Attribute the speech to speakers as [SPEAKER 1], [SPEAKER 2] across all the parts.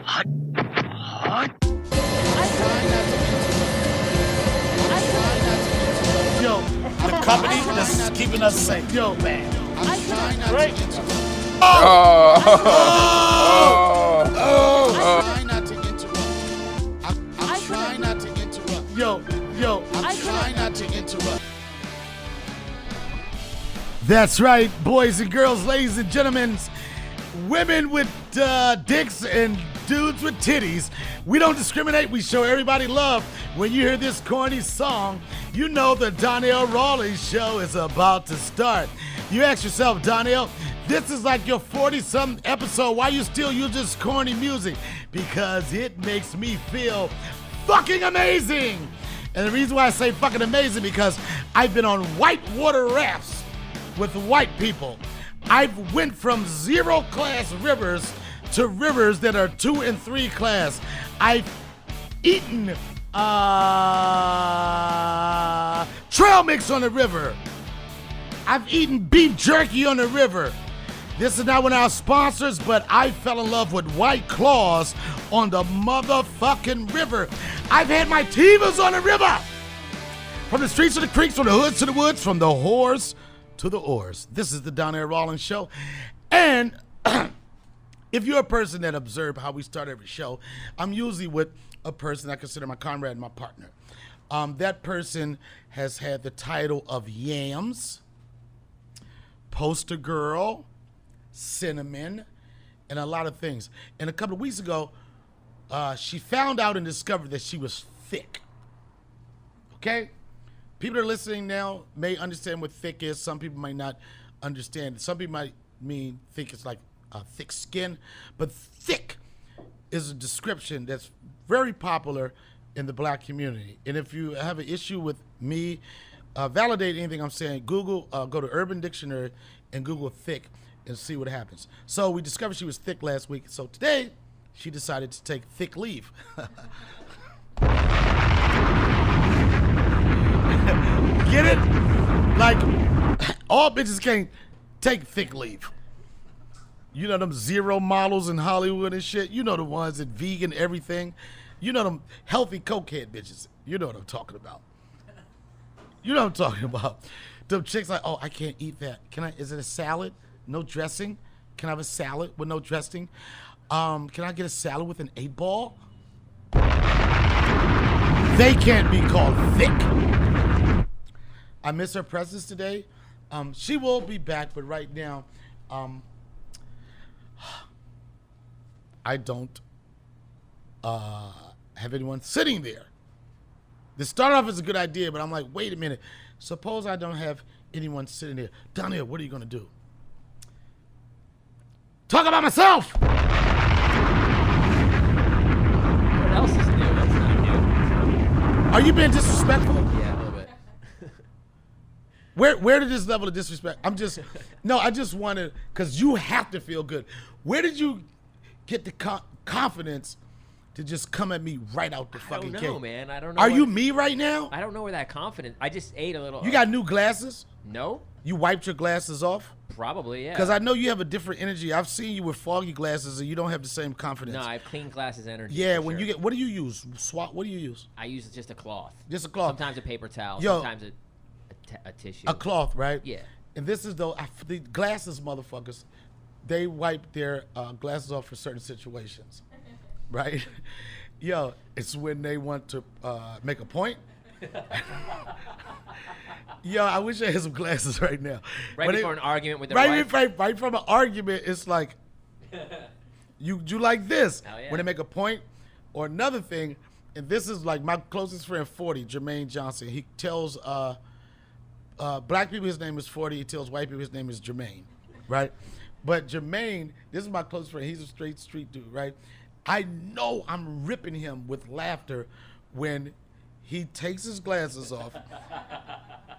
[SPEAKER 1] Yo, the company that's keeping us safe. Yo, man. I'm trying not to interrupt. I'm trying not to interrupt. I'm trying not to interrupt. Yo, I'm trying not to interrupt. That's right, boys and girls, ladies and gentlemen, women with dicks and dudes with titties. We don't discriminate. We show everybody love. When you hear this corny song, you know the Donnell Rawlings Show is about to start. You ask yourself, Donnell, this is like your 40-something episode. Why you still use this corny music? Because it makes me feel fucking amazing. And the reason why I say fucking amazing, because I've been on whitewater rafts with white people. I've went from 0-class rivers to rivers that are 2 and 3 class. I've eaten trail mix on the river. I've eaten beef jerky on the river. This is not one of our sponsors, but I fell in love with White Claws on the motherfucking river. I've had my Tivas on the river. From the streets to the creeks, from the hoods to the woods, from the whores to the oars. This is the Donnell Rawlings Show. And if you're a person that observed how we start every show, I'm usually with a person I consider my comrade and my partner. That person has had the title of Yams, Poster Girl, Cinnamon, and a lot of things. And a couple of weeks ago, she found out and discovered that she was thick. Okay? People that are listening now may understand what thick is. Some people might not understand. Some people might think it's like thick skin. But thick is a description that's very popular in the black community. And if you have an issue with me, validate anything I'm saying, Google, go to Urban Dictionary and Google thick and see what happens. So we discovered she was thick last week. So today, she decided to take thick leave. Get it? Like, all bitches can't take thick leave. You know them zero models in Hollywood and shit? You know the ones that vegan everything? You know them healthy cokehead bitches? You know what I'm talking about. You know what I'm talking about. Them chicks like, oh, I can't eat that. Is it a salad? No dressing? Can I have a salad with no dressing? Can I get a salad with an 8-ball? They can't be called thick. I miss her presence today. She will be back, but right now, I don't have anyone sitting there. This started off as a good idea, but I'm like, wait a minute. Suppose I don't have anyone sitting there. Donnell, what are you going to do? Talk about myself!
[SPEAKER 2] What else is new? That's not new.
[SPEAKER 1] Are you being disrespectful?
[SPEAKER 2] Yeah, a little bit.
[SPEAKER 1] Where did this level of disrespect? I just wanted, because you have to feel good. Where did you get the confidence to just come at me right out the fucking gate?
[SPEAKER 2] I don't know, man. I don't know.
[SPEAKER 1] Are you me right now?
[SPEAKER 2] I don't know where that confidence. I just ate a little.
[SPEAKER 1] You got new glasses?
[SPEAKER 2] No.
[SPEAKER 1] You wiped your glasses off?
[SPEAKER 2] Probably, yeah.
[SPEAKER 1] Because I know you have a different energy. I've seen you with foggy glasses and you don't have the same confidence.
[SPEAKER 2] No, I have clean glasses energy.
[SPEAKER 1] Yeah, when you get, what do you use? Swat, what do you use?
[SPEAKER 2] I use just a cloth.
[SPEAKER 1] Just a cloth.
[SPEAKER 2] Sometimes a paper towel.
[SPEAKER 1] Yo,
[SPEAKER 2] sometimes a tissue.
[SPEAKER 1] A cloth, right?
[SPEAKER 2] Yeah.
[SPEAKER 1] And this is the glasses motherfuckers, they wipe their glasses off for certain situations, right? Yo, it's when they want to make a point. Yo, I wish I had some glasses right now.
[SPEAKER 2] Right before an argument with their wife.
[SPEAKER 1] Right from an argument, it's like, you like this.
[SPEAKER 2] Hell yeah.
[SPEAKER 1] When they make a point. Or another thing, and this is like my closest friend, 40, Jermaine Johnson. He tells black people his name is 40. He tells white people his name is Jermaine, right? But Jermaine, this is my close friend. He's a straight street dude, right? I know I'm ripping him with laughter when he takes his glasses off.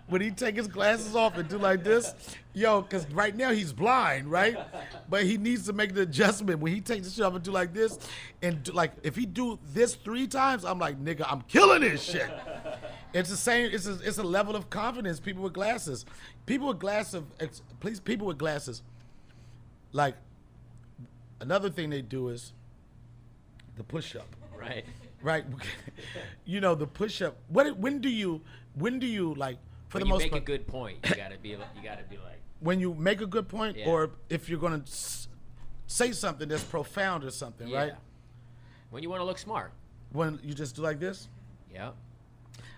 [SPEAKER 1] When he take his glasses off and do like this, yo, because right now he's blind, right? But he needs to make the adjustment. When he takes the shit off and do like this, and do, like if he do this 3 times, I'm like, nigga, I'm killing this shit. It's the same. It's a level of confidence. People with glasses, people with glasses. Like another thing they do is The push-up.
[SPEAKER 2] Right.
[SPEAKER 1] Right. You know, the push-up. When do you like, for
[SPEAKER 2] When
[SPEAKER 1] the
[SPEAKER 2] you
[SPEAKER 1] most
[SPEAKER 2] make
[SPEAKER 1] part,
[SPEAKER 2] a good point, you gotta be like,
[SPEAKER 1] when you make a good point,
[SPEAKER 2] Yeah.
[SPEAKER 1] or if you're going to say something that's profound or something,
[SPEAKER 2] yeah.
[SPEAKER 1] right?
[SPEAKER 2] When you want to look smart.
[SPEAKER 1] When you just do like this.
[SPEAKER 2] Yeah.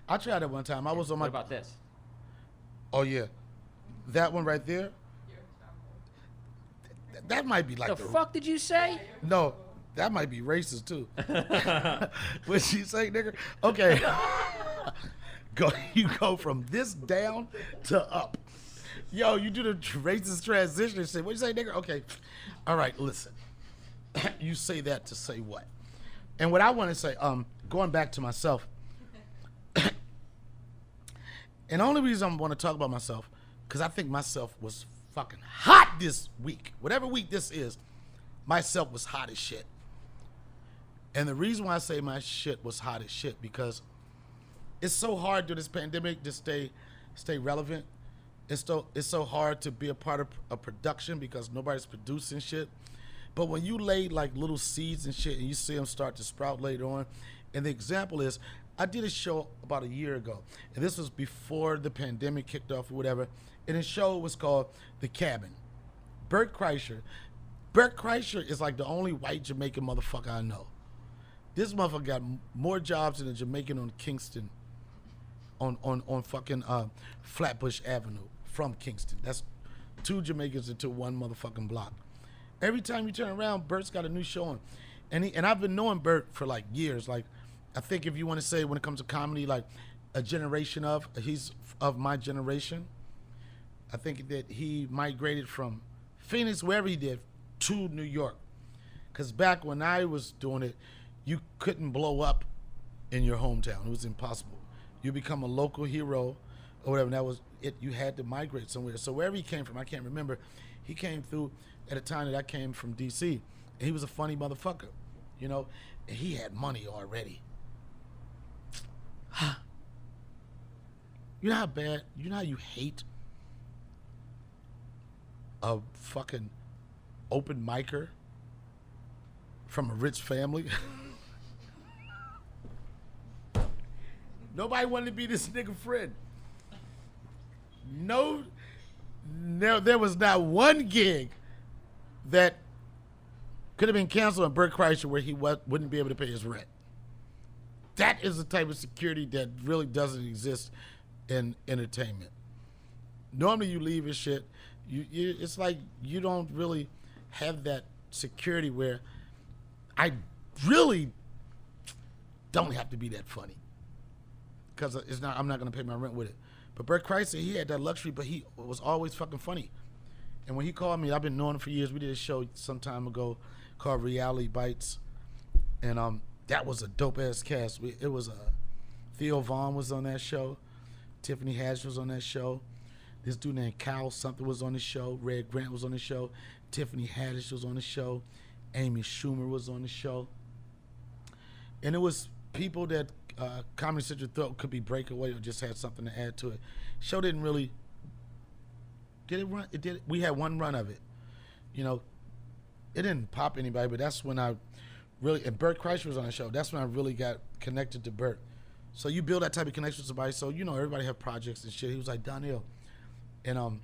[SPEAKER 1] I tried it one time. I was on my.
[SPEAKER 2] What about this?
[SPEAKER 1] Oh yeah, that one right there. That might be like
[SPEAKER 2] The fuck did you say?
[SPEAKER 1] No, that might be racist too. What she say, nigga? Okay. You go from this down to up. Yo, you do the racist transition and shit. What you say, nigga? Okay. All right, listen. You say that to say what? And what I want to say, going back to myself, and the only reason I want to talk about myself, because I think myself was fucking hot this week. Whatever week this is, myself was hot as shit. And the reason why I say my shit was hot as shit, because it's so hard through this pandemic to stay relevant. It's so hard to be a part of a production because nobody's producing shit. But when you lay like little seeds and shit and you see them start to sprout later on, and the example is, I did a show about a year ago, and this was before the pandemic kicked off or whatever, and the show was called The Cabin. Bert Kreischer is like the only white Jamaican motherfucker I know. This motherfucker got more jobs than a Jamaican on Kingston, on fucking Flatbush Avenue from Kingston. That's 2 Jamaicans into 1 motherfucking block. Every time you turn around, Bert's got a new show on. And I've been knowing Bert for like years. Like, I think if you want to say when it comes to comedy, like he's of my generation. I think that he migrated from Phoenix, wherever he did, to New York. Because back when I was doing it, you couldn't blow up in your hometown. It was impossible. You become a local hero or whatever, and that was it. You had to migrate somewhere. So wherever he came from, I can't remember. He came through at a time that I came from D.C., and he was a funny motherfucker, you know, and he had money already. You know how bad, you know how you hate a fucking open micer from a rich family? Nobody wanted to be this nigga friend. No, there was not one gig that could have been canceled on Bert Kreischer where he wouldn't be able to pay his rent. That is the type of security that really doesn't exist in entertainment. Normally you leave and shit, it's like you don't really have that security where I really don't have to be that funny. Because I'm not going to pay my rent with it. But Bert Kreischer, he had that luxury, but he was always fucking funny. And when he called me, I've been knowing him for years. We did a show some time ago called Reality Bites. And that was a dope-ass cast. It was Theo Vaughn was on that show. Tiffany Haddish was on that show. This dude named Kyle something was on the show. Red Grant was on the show. Tiffany Haddish was on the show. Amy Schumer was on the show. And it was people that Comedy Central thought could be breakaway or just had something to add to it. Show didn't really, did it run? It did. We had one run of it. You know, it didn't pop anybody, but that's when I really, and Bert Kreischer was on the show. That's when I really got connected to Bert. So you build that type of connection with somebody. So, you know, everybody have projects and shit. He was like, Donnell. And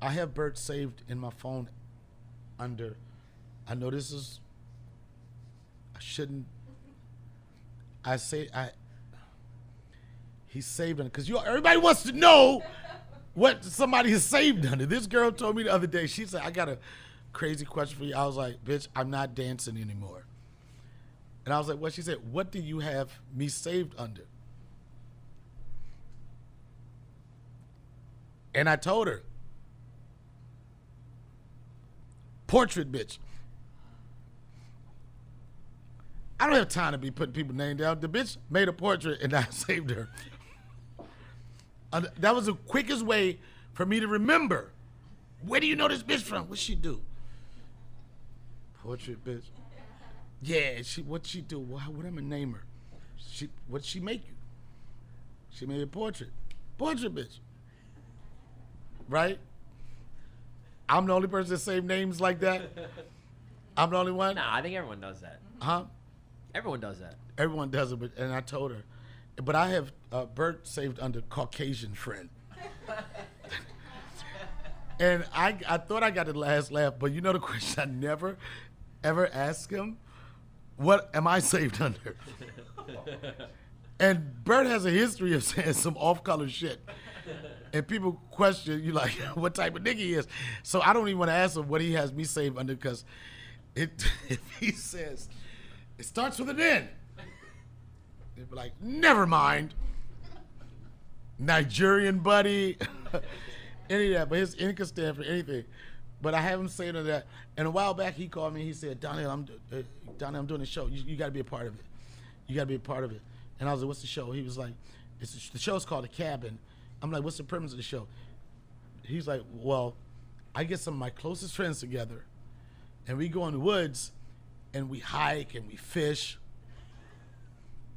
[SPEAKER 1] I have Bert saved in my phone under, I know this is, I shouldn't, he's saved under, because everybody wants to know what somebody is saved under. This girl told me the other day, she said, I got a crazy question for you. I was like, bitch, I'm not dancing anymore. And I was like, what? She said, what do you have me saved under? And I told her, portrait bitch. I don't have time to be putting people's names down. The bitch made a portrait and I saved her. That was the quickest way for me to remember. Where do you know this bitch from? What'd she do? Portrait bitch. Yeah, what'd she do? What am I gonna name her? What'd she make you? She made a portrait. Portrait bitch. Right? I'm the only person that saved names like that? I'm the only one?
[SPEAKER 2] Nah, I think everyone does that.
[SPEAKER 1] Huh?
[SPEAKER 2] Everyone does that.
[SPEAKER 1] Everyone does it, and I told her. But I have Bert saved under Caucasian friend. And I thought I got the last laugh, but you know the question I never, ever ask him? What am I saved under? And Bert has a history of saying some off-color shit. And people question, you like, what type of nigga he is. So I don't even want to ask him what he has me saved under, because if he says, it starts with an N, they'd be like, never mind. Nigerian buddy, any of that. But his N can stand for anything. But I have him saying that. And a while back, he called me. He said, Donnell, I'm doing a show. You got to be a part of it. You got to be a part of it. And I was like, what's the show? He was like, the show's called The Cabin. I'm like, what's the premise of the show? He's like, well, I get some of my closest friends together, and we go in the woods, and we hike, and we fish.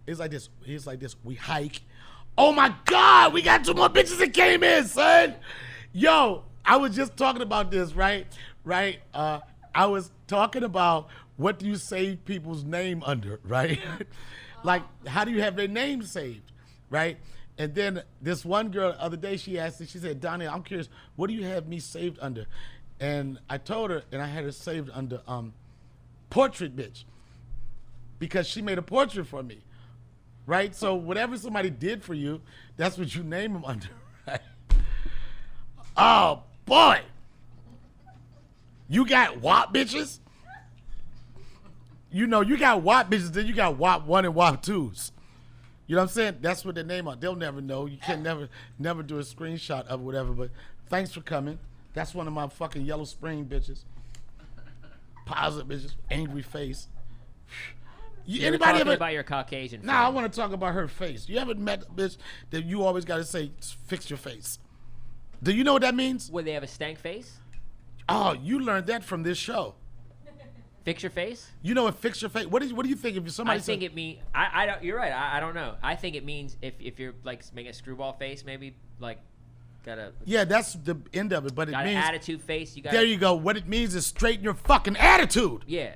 [SPEAKER 1] It's like this. He's like this. We hike. Oh, my God, we got 2 more bitches that came in, son. Yo, I was just talking about this, right? I was talking about what do you save people's name under, right? Like, how do you have their name saved, right? And then this one girl the other day, she asked me, she said, Donnie, I'm curious, what do you have me saved under? And I told her, and I had her saved under portrait bitch, because she made a portrait for me, right? So whatever somebody did for you, that's what you name them under, right? Oh, boy. You got WAP bitches? You know, you got WAP bitches, then you got WAP 1 and WAP 2s. You know what I'm saying? That's what their name are. They'll never know. You can never do a screenshot of whatever, but thanks for coming. That's one of my fucking Yellow Spring bitches. Positive bitches, angry face.
[SPEAKER 2] You're talking about your Caucasian friend.
[SPEAKER 1] Nah, I want to talk about her face. You ever met a bitch that you always got to say, fix your face? Do you know what that means?
[SPEAKER 2] Would they have a stank face?
[SPEAKER 1] Oh, you learned that from this show.
[SPEAKER 2] Fix your face?
[SPEAKER 1] You know what fix your face? What do you think if somebody?
[SPEAKER 2] I think it means I don't. You're right. I don't know. I think it means if you're like making a screwball face, maybe like got a.
[SPEAKER 1] Yeah, that's the end of it. But it
[SPEAKER 2] got
[SPEAKER 1] means
[SPEAKER 2] an attitude face. You got.
[SPEAKER 1] There you go. What it means is straighten your fucking attitude.
[SPEAKER 2] Yeah.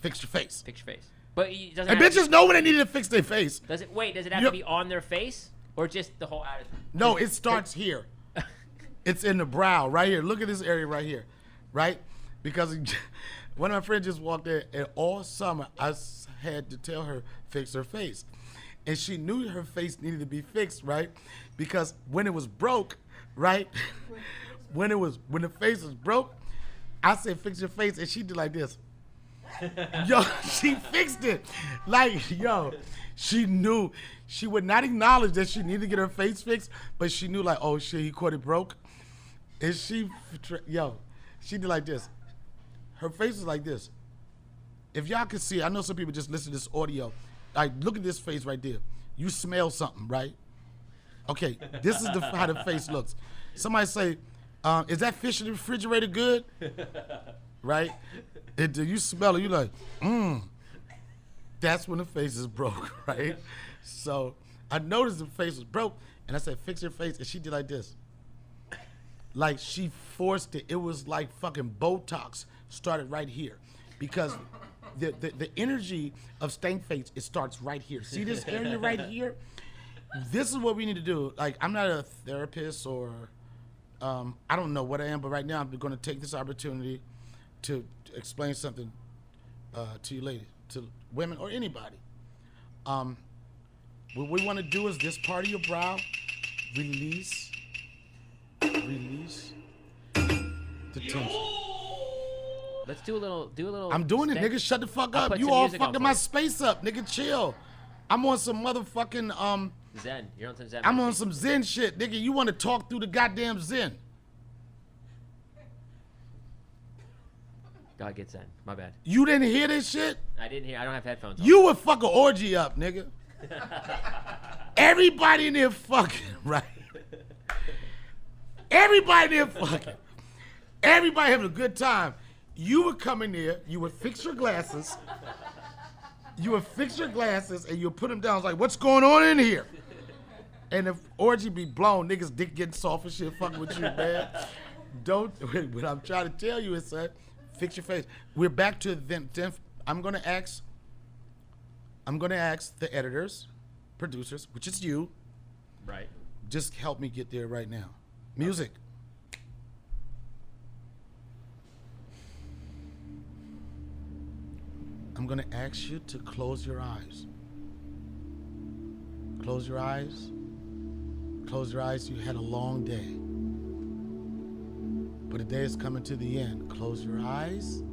[SPEAKER 1] Fix your face.
[SPEAKER 2] Fix your face. But it doesn't.
[SPEAKER 1] And bitches know when they need to fix their face.
[SPEAKER 2] Does it? Wait. Does it have to be on their face or just the whole attitude?
[SPEAKER 1] No, it starts here. It's in the brow, right here. Look at this area right here, right? Because one of my friends just walked in, and all summer I had to tell her fix her face, and she knew her face needed to be fixed, right? Because when it was broke, right? when the face was broke, I said fix your face, and she did like this. Yo, she fixed it. Like, yo, she knew. She would not acknowledge that she needed to get her face fixed, but she knew like, oh shit, he caught it broke. And she did like this. Her face is like this. If y'all can see, I know some people just listen to this audio. Like, look at this face right there. You smell something, right? Okay, this is how the face looks. Somebody say, is that fish in the refrigerator good? Right? You smell it, you like, That's when the face is broke, right? So I noticed the face was broke, and I said, fix your face, and she did like this. Like, she forced it. It was like fucking Botox started right here, because the energy of stank face, it starts right here. See this area right here? This is what we need to do. Like, I'm not a therapist or I don't know what I am, but right now I'm going to take this opportunity to explain something to you ladies, to women or anybody. What we want to do is this part of your brow, release the tension.
[SPEAKER 2] Let's do a little.
[SPEAKER 1] I'm doing it, nigga. Shut the fuck up. You all fucking my space up, nigga. Chill. I'm on some motherfucking
[SPEAKER 2] Zen. You're on some Zen.
[SPEAKER 1] I'm on some Zen shit, nigga. You want to talk through the goddamn Zen?
[SPEAKER 2] God, get Zen. My bad.
[SPEAKER 1] You didn't hear this shit?
[SPEAKER 2] I didn't hear. I don't have headphones on.
[SPEAKER 1] You would fuck an orgy up, nigga. Everybody in there fucking, right? Everybody in there fucking. Everybody having a good time. You would come in there, you would fix your glasses. You would fix your glasses and you'll put them down. It's like, what's going on in here? And if orgy be blown, niggas dick getting soft and shit fucking with you, man. Don't, what I'm trying to tell you is that fix your face. We're back to then I'm gonna ask I'm going to ask the editors, producers, which is you.
[SPEAKER 2] Right.
[SPEAKER 1] Just help me get there right now. Music. I'm going to ask you to close your eyes. Close your eyes. Close your eyes. You had a long day. But the day is coming to the end. Close your eyes.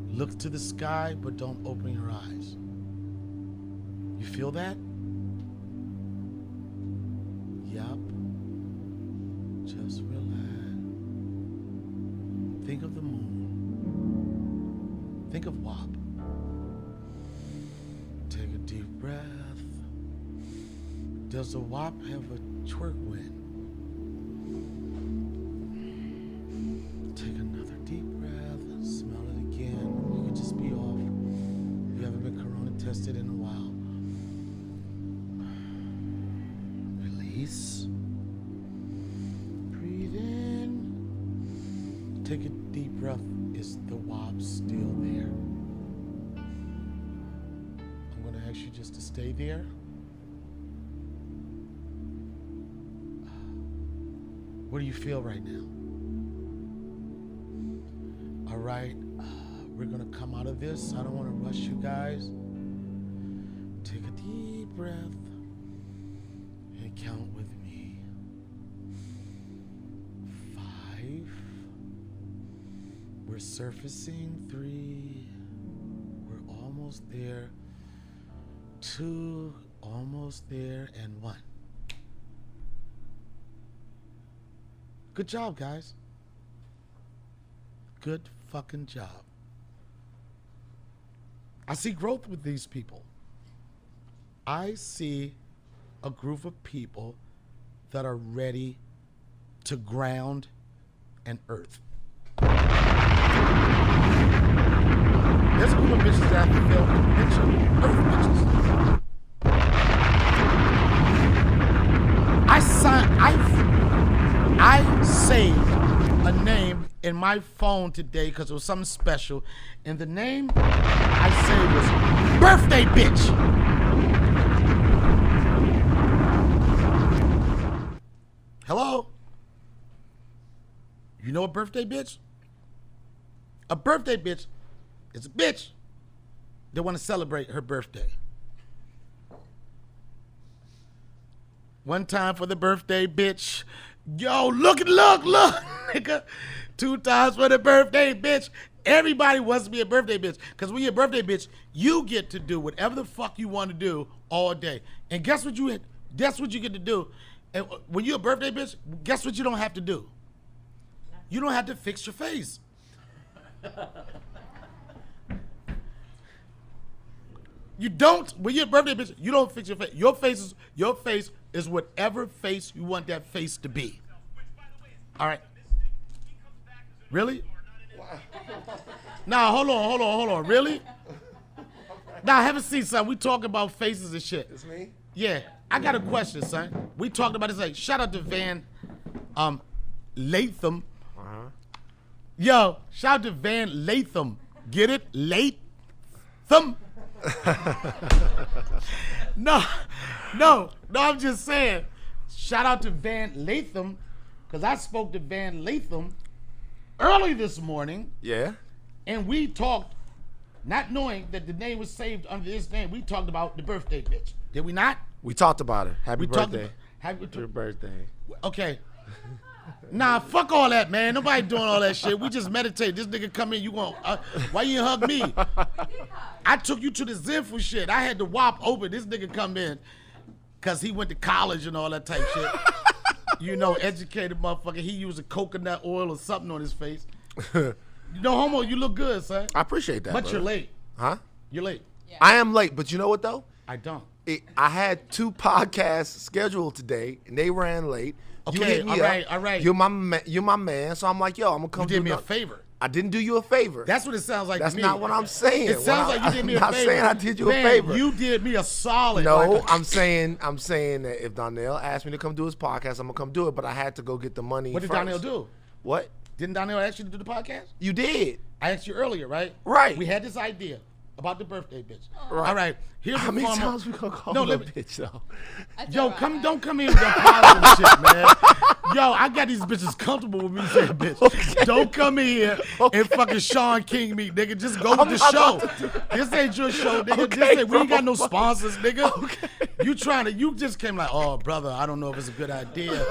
[SPEAKER 1] Look to the sky, but don't open your eyes. You feel that? Yup. Just relax. Think of the moon. Think of WAP. Take a deep breath. Does the WAP have a twerk wind? Take another deep breath. Smell it again. You could just be off. You haven't been corona tested in a while. Release. Breathe in. Take a deep breath. Is the WAP still there? I'm going to ask you just to stay there. What do you feel right now? All right, we're going to come out of this. I don't want to rush you guys. Take a deep breath and count with me. 5. We're surfacing. 3. We're almost there. 2. Almost there. And 1. Good job, guys. Good fucking job. I see growth with these people. I see a group of people that are ready to ground and earth. There's a group of bitches that feel mention earth bitches. I saved a name in my phone today because it was something special, and the name I saved was Birthday Bitch. Hello? You know a birthday bitch? A birthday bitch is a bitch that want to celebrate her birthday. One time for the birthday bitch. Yo, look, nigga. 2 times for the birthday bitch. Everybody wants to be a birthday bitch. Because when you're a birthday bitch, you get to do whatever the fuck you want to do all day. And guess what you get to do? And when you're a birthday bitch, guess what you don't have to do? You don't have to fix your face. You don't, when you're a birthday bitch, you don't fix your face. Your face is whatever face you want that face to be. All right. Really? Nah, hold on. Really? Nah, I haven't seen something. We talking about faces and shit.
[SPEAKER 3] It's me?
[SPEAKER 1] Yeah. I got a question, son. We talked about this. Like, shout out to Van Lathan. Yo, shout out to Van Lathan. Get it? Lathan? No, I'm just saying. Shout out to Van Lathan, because I spoke to Van Lathan early this morning.
[SPEAKER 3] Yeah.
[SPEAKER 1] And we talked, not knowing that the name was saved under this name, we talked about the birthday bitch. Did we not?
[SPEAKER 3] We talked about it. Happy birthday.
[SPEAKER 1] Happy
[SPEAKER 3] birthday.
[SPEAKER 1] Okay. Nah, fuck all that, man. Nobody doing all that shit. We just meditate. This nigga come in, you gon' why you hug me? I took you to the Zen for shit. I had the WAP open. This nigga come in because he went to college and all that type shit. You know, educated motherfucker. He used a coconut oil or something on his face. You know, homo, you look good, son.
[SPEAKER 3] I appreciate that,
[SPEAKER 1] But
[SPEAKER 3] brother.
[SPEAKER 1] you're late.
[SPEAKER 3] Huh?
[SPEAKER 1] You're late.
[SPEAKER 3] Yeah. I am late, but you know what, though?
[SPEAKER 1] I don't.
[SPEAKER 3] I had 2 podcasts scheduled today, and they ran late.
[SPEAKER 1] Okay,
[SPEAKER 3] you hit me
[SPEAKER 1] all right.
[SPEAKER 3] You're my man, so I'm like, yo, I'm going to come
[SPEAKER 1] You did me a favor.
[SPEAKER 3] I didn't do you a favor.
[SPEAKER 1] That's what it sounds like
[SPEAKER 3] That's
[SPEAKER 1] to me.
[SPEAKER 3] not what I'm saying.
[SPEAKER 1] It sounds like you did me a favor.
[SPEAKER 3] I'm not saying I did you
[SPEAKER 1] Man,
[SPEAKER 3] a favor.
[SPEAKER 1] You did me a solid.
[SPEAKER 3] No,
[SPEAKER 1] like
[SPEAKER 3] I'm saying that if Donnell asked me to come do his podcast, I'm going to come do it, but I had to go get the money
[SPEAKER 1] What did
[SPEAKER 3] first.
[SPEAKER 1] Donnell do?
[SPEAKER 3] What?
[SPEAKER 1] Didn't Donnell ask you to do the podcast?
[SPEAKER 3] You did.
[SPEAKER 1] I asked you earlier, right?
[SPEAKER 3] Right.
[SPEAKER 1] We had this idea. About the birthday bitch.
[SPEAKER 3] Right.
[SPEAKER 1] All right. Here's
[SPEAKER 3] How
[SPEAKER 1] the
[SPEAKER 3] many
[SPEAKER 1] formal-
[SPEAKER 3] times we gonna call
[SPEAKER 1] No,
[SPEAKER 3] her a
[SPEAKER 1] let me-
[SPEAKER 3] bitch though?
[SPEAKER 1] Yo, don't come in with that positive shit, man. Yo, I got these bitches comfortable with me saying bitch.
[SPEAKER 3] Okay.
[SPEAKER 1] Don't come in here and fucking Sean King me, nigga. Just go with the show. This ain't your show, nigga.
[SPEAKER 3] Okay,
[SPEAKER 1] We ain't got no
[SPEAKER 3] bro.
[SPEAKER 1] sponsors, nigga.
[SPEAKER 3] Okay.
[SPEAKER 1] You just came like, oh, brother, I don't know if it's a good idea.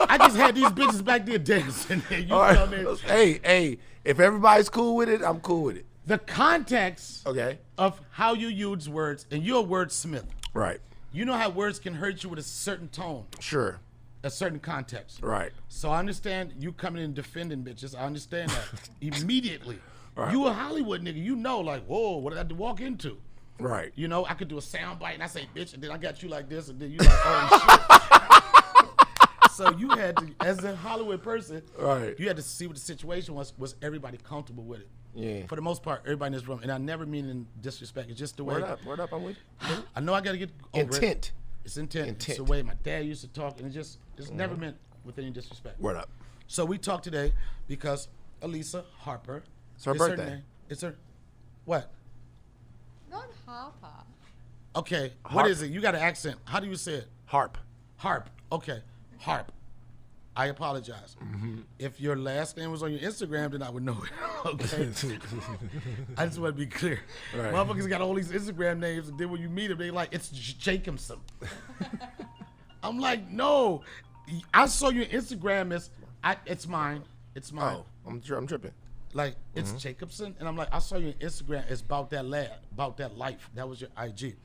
[SPEAKER 1] I just had these bitches back there dancing. You
[SPEAKER 3] All
[SPEAKER 1] come in.
[SPEAKER 3] right. Hey, if everybody's cool with it, I'm cool with it.
[SPEAKER 1] The context
[SPEAKER 3] Okay.
[SPEAKER 1] of how you use words, and you're a wordsmith.
[SPEAKER 3] Right.
[SPEAKER 1] You know how words can hurt you with a certain tone,
[SPEAKER 3] Sure.
[SPEAKER 1] a certain context.
[SPEAKER 3] Right.
[SPEAKER 1] So I understand you coming in defending bitches. I understand that immediately.
[SPEAKER 3] Right.
[SPEAKER 1] You a Hollywood nigga. You know, like, whoa, what did I have to walk into?
[SPEAKER 3] Right.
[SPEAKER 1] You know, I could do a sound bite and I say bitch, and then I got you like this, and then you like, oh shit. So you had to, as a Hollywood person,
[SPEAKER 3] Right.
[SPEAKER 1] you had to see what the situation was. Was everybody comfortable with it?
[SPEAKER 3] Yeah.
[SPEAKER 1] For the most part, everybody in this room, and I never mean in disrespect. It's just the way.
[SPEAKER 3] Word up, I'm with you.
[SPEAKER 1] I know I got to get over
[SPEAKER 3] Intent.
[SPEAKER 1] It. It's intent. It's
[SPEAKER 3] Intent.
[SPEAKER 1] the way my dad used to talk, and it's never meant with any disrespect.
[SPEAKER 3] Word up.
[SPEAKER 1] So we talked today because Elisa Harper.
[SPEAKER 3] It's her
[SPEAKER 1] is
[SPEAKER 3] birthday.
[SPEAKER 1] name. It's her. What?
[SPEAKER 4] Not Harper.
[SPEAKER 1] Okay.
[SPEAKER 3] Harp.
[SPEAKER 1] What is it? You got an accent. How do you say it?
[SPEAKER 3] Harp.
[SPEAKER 1] Harp. Okay. Harp. I apologize. If your last name was on your Instagram, then I would know it. Okay. I just want to be clear.
[SPEAKER 3] Right.
[SPEAKER 1] Motherfuckers got all these Instagram names, and then when you meet them, they like, it's Jacobson. I'm like, no. I saw your Instagram it's mine. It's mine.
[SPEAKER 3] Oh, I'm tripping.
[SPEAKER 1] Like, it's Jacobson. And I'm like, I saw your Instagram. It's about that lad, about that life. That was your IG.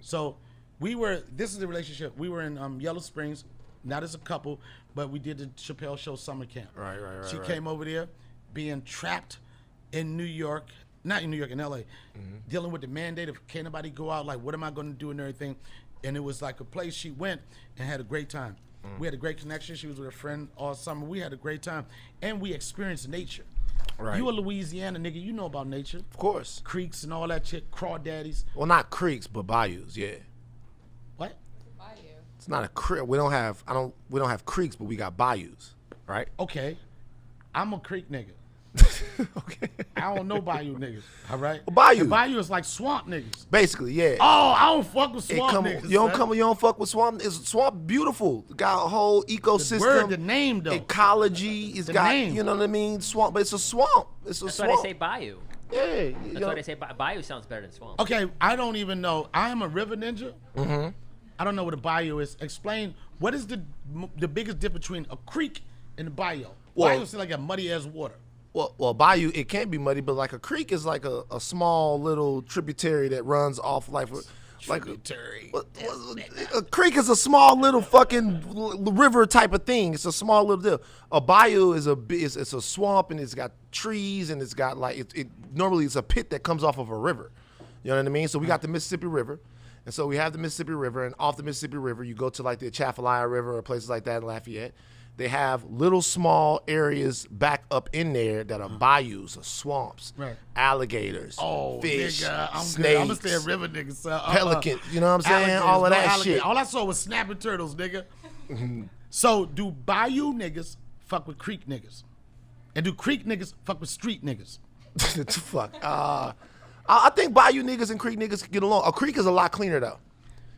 [SPEAKER 1] So this is the relationship. We were in Yellow Springs, not as a couple, but we did the Chappelle Show summer camp.
[SPEAKER 3] Right.
[SPEAKER 1] She came over there being trapped in New York, not in New York, in LA, dealing with the mandate of can't nobody go out, like what am I gonna do and everything. And it was like a place she went and had a great time. We had a great connection. She was with a friend all summer. We had a great time. And we experienced nature.
[SPEAKER 3] Right.
[SPEAKER 1] You a Louisiana nigga, you know about nature.
[SPEAKER 3] Of course.
[SPEAKER 1] Creeks and all that shit, crawdaddies.
[SPEAKER 3] Well, not creeks, but bayous. Yeah.
[SPEAKER 1] What?
[SPEAKER 4] Bayou.
[SPEAKER 3] It's not a creek. We don't have creeks, but we got bayous, right?
[SPEAKER 1] Okay. I'm a creek nigga.
[SPEAKER 3] Okay.
[SPEAKER 1] I don't know bayou niggas. All right?
[SPEAKER 3] Well, bayou.
[SPEAKER 1] And bayou is like swamp niggas.
[SPEAKER 3] Basically, yeah.
[SPEAKER 1] Oh, I don't fuck with swamp niggas.
[SPEAKER 3] You
[SPEAKER 1] son.
[SPEAKER 3] don't fuck with swamp. It's swamp beautiful. Got a whole ecosystem.
[SPEAKER 1] Word, the name though.
[SPEAKER 3] Ecology. It's
[SPEAKER 1] The
[SPEAKER 3] got
[SPEAKER 1] name.
[SPEAKER 3] you know what I mean. Swamp, but it's a swamp. It's a
[SPEAKER 2] That's
[SPEAKER 3] swamp.
[SPEAKER 2] why they say bayou.
[SPEAKER 3] Yeah. you
[SPEAKER 2] That's
[SPEAKER 3] know.
[SPEAKER 2] why they say bayou sounds better than swamp.
[SPEAKER 1] Okay, I don't even know. I am a river ninja. Mm-hmm. I don't know what a bayou is. Explain what is the biggest difference between a creek and a bayou?
[SPEAKER 3] Well-
[SPEAKER 1] Bayou seems like a muddy ass water.
[SPEAKER 3] Well, bayou, it can't be muddy, but like a creek is like a small little tributary that runs off like
[SPEAKER 1] Tributary.
[SPEAKER 3] a creek is a small little fucking river type of thing. It's a small little deal. A bayou is it's a swamp and it's got trees and it's got like it normally it's a pit that comes off of a river. You know what I mean? So we got the Mississippi River. And so we have the Mississippi River, and off the Mississippi River, you go to like the Atchafalaya River or places like that in Lafayette. They have little small areas back up in there that are bayous or swamps,
[SPEAKER 1] Right.
[SPEAKER 3] alligators,
[SPEAKER 1] Oh,
[SPEAKER 3] fish,
[SPEAKER 1] nigga, I'm
[SPEAKER 3] snakes,
[SPEAKER 1] good. I'm gonna stay a river nigga. So,
[SPEAKER 3] pelicans. You know what I'm saying?
[SPEAKER 1] alligators,
[SPEAKER 3] All of
[SPEAKER 1] no
[SPEAKER 3] that
[SPEAKER 1] alligators.
[SPEAKER 3] shit.
[SPEAKER 1] All I saw was snapping turtles, nigga. So do bayou niggas fuck with creek niggas? And do creek niggas fuck with street niggas?
[SPEAKER 3] Fuck. I think bayou niggas and creek niggas get along. A creek is a lot cleaner though,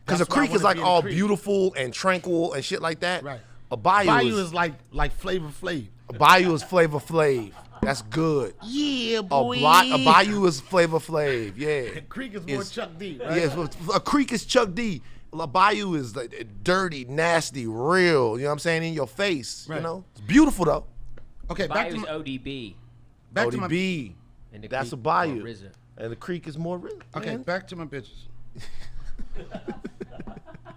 [SPEAKER 3] because a
[SPEAKER 1] That's why I
[SPEAKER 3] creek is
[SPEAKER 1] wanna
[SPEAKER 3] like
[SPEAKER 1] be in a
[SPEAKER 3] all
[SPEAKER 1] creek.
[SPEAKER 3] beautiful and tranquil and shit like that.
[SPEAKER 1] Right.
[SPEAKER 3] A bayou,
[SPEAKER 1] Bayou is like Flavor Flav.
[SPEAKER 3] a bayou is Flavor Flav. That's good.
[SPEAKER 1] Yeah,
[SPEAKER 3] A
[SPEAKER 1] boy.
[SPEAKER 3] bayou is Flavor Flav. Yeah.
[SPEAKER 1] Creek is more
[SPEAKER 3] It's-
[SPEAKER 1] Chuck D, right?
[SPEAKER 3] Yeah, a creek is Chuck D. A bayou is like dirty, nasty, real. You know what I'm saying? In your face.
[SPEAKER 1] Right.
[SPEAKER 3] You know, it's beautiful though.
[SPEAKER 1] Okay, back to
[SPEAKER 2] Bayou's
[SPEAKER 1] my,
[SPEAKER 2] ODB.
[SPEAKER 1] back to my
[SPEAKER 3] ODB.
[SPEAKER 2] And the
[SPEAKER 3] That's a
[SPEAKER 2] creek
[SPEAKER 3] bayou.
[SPEAKER 2] more RZA.
[SPEAKER 3] And the creek is more real.
[SPEAKER 1] Okay,
[SPEAKER 3] man.
[SPEAKER 1] back to my bitches.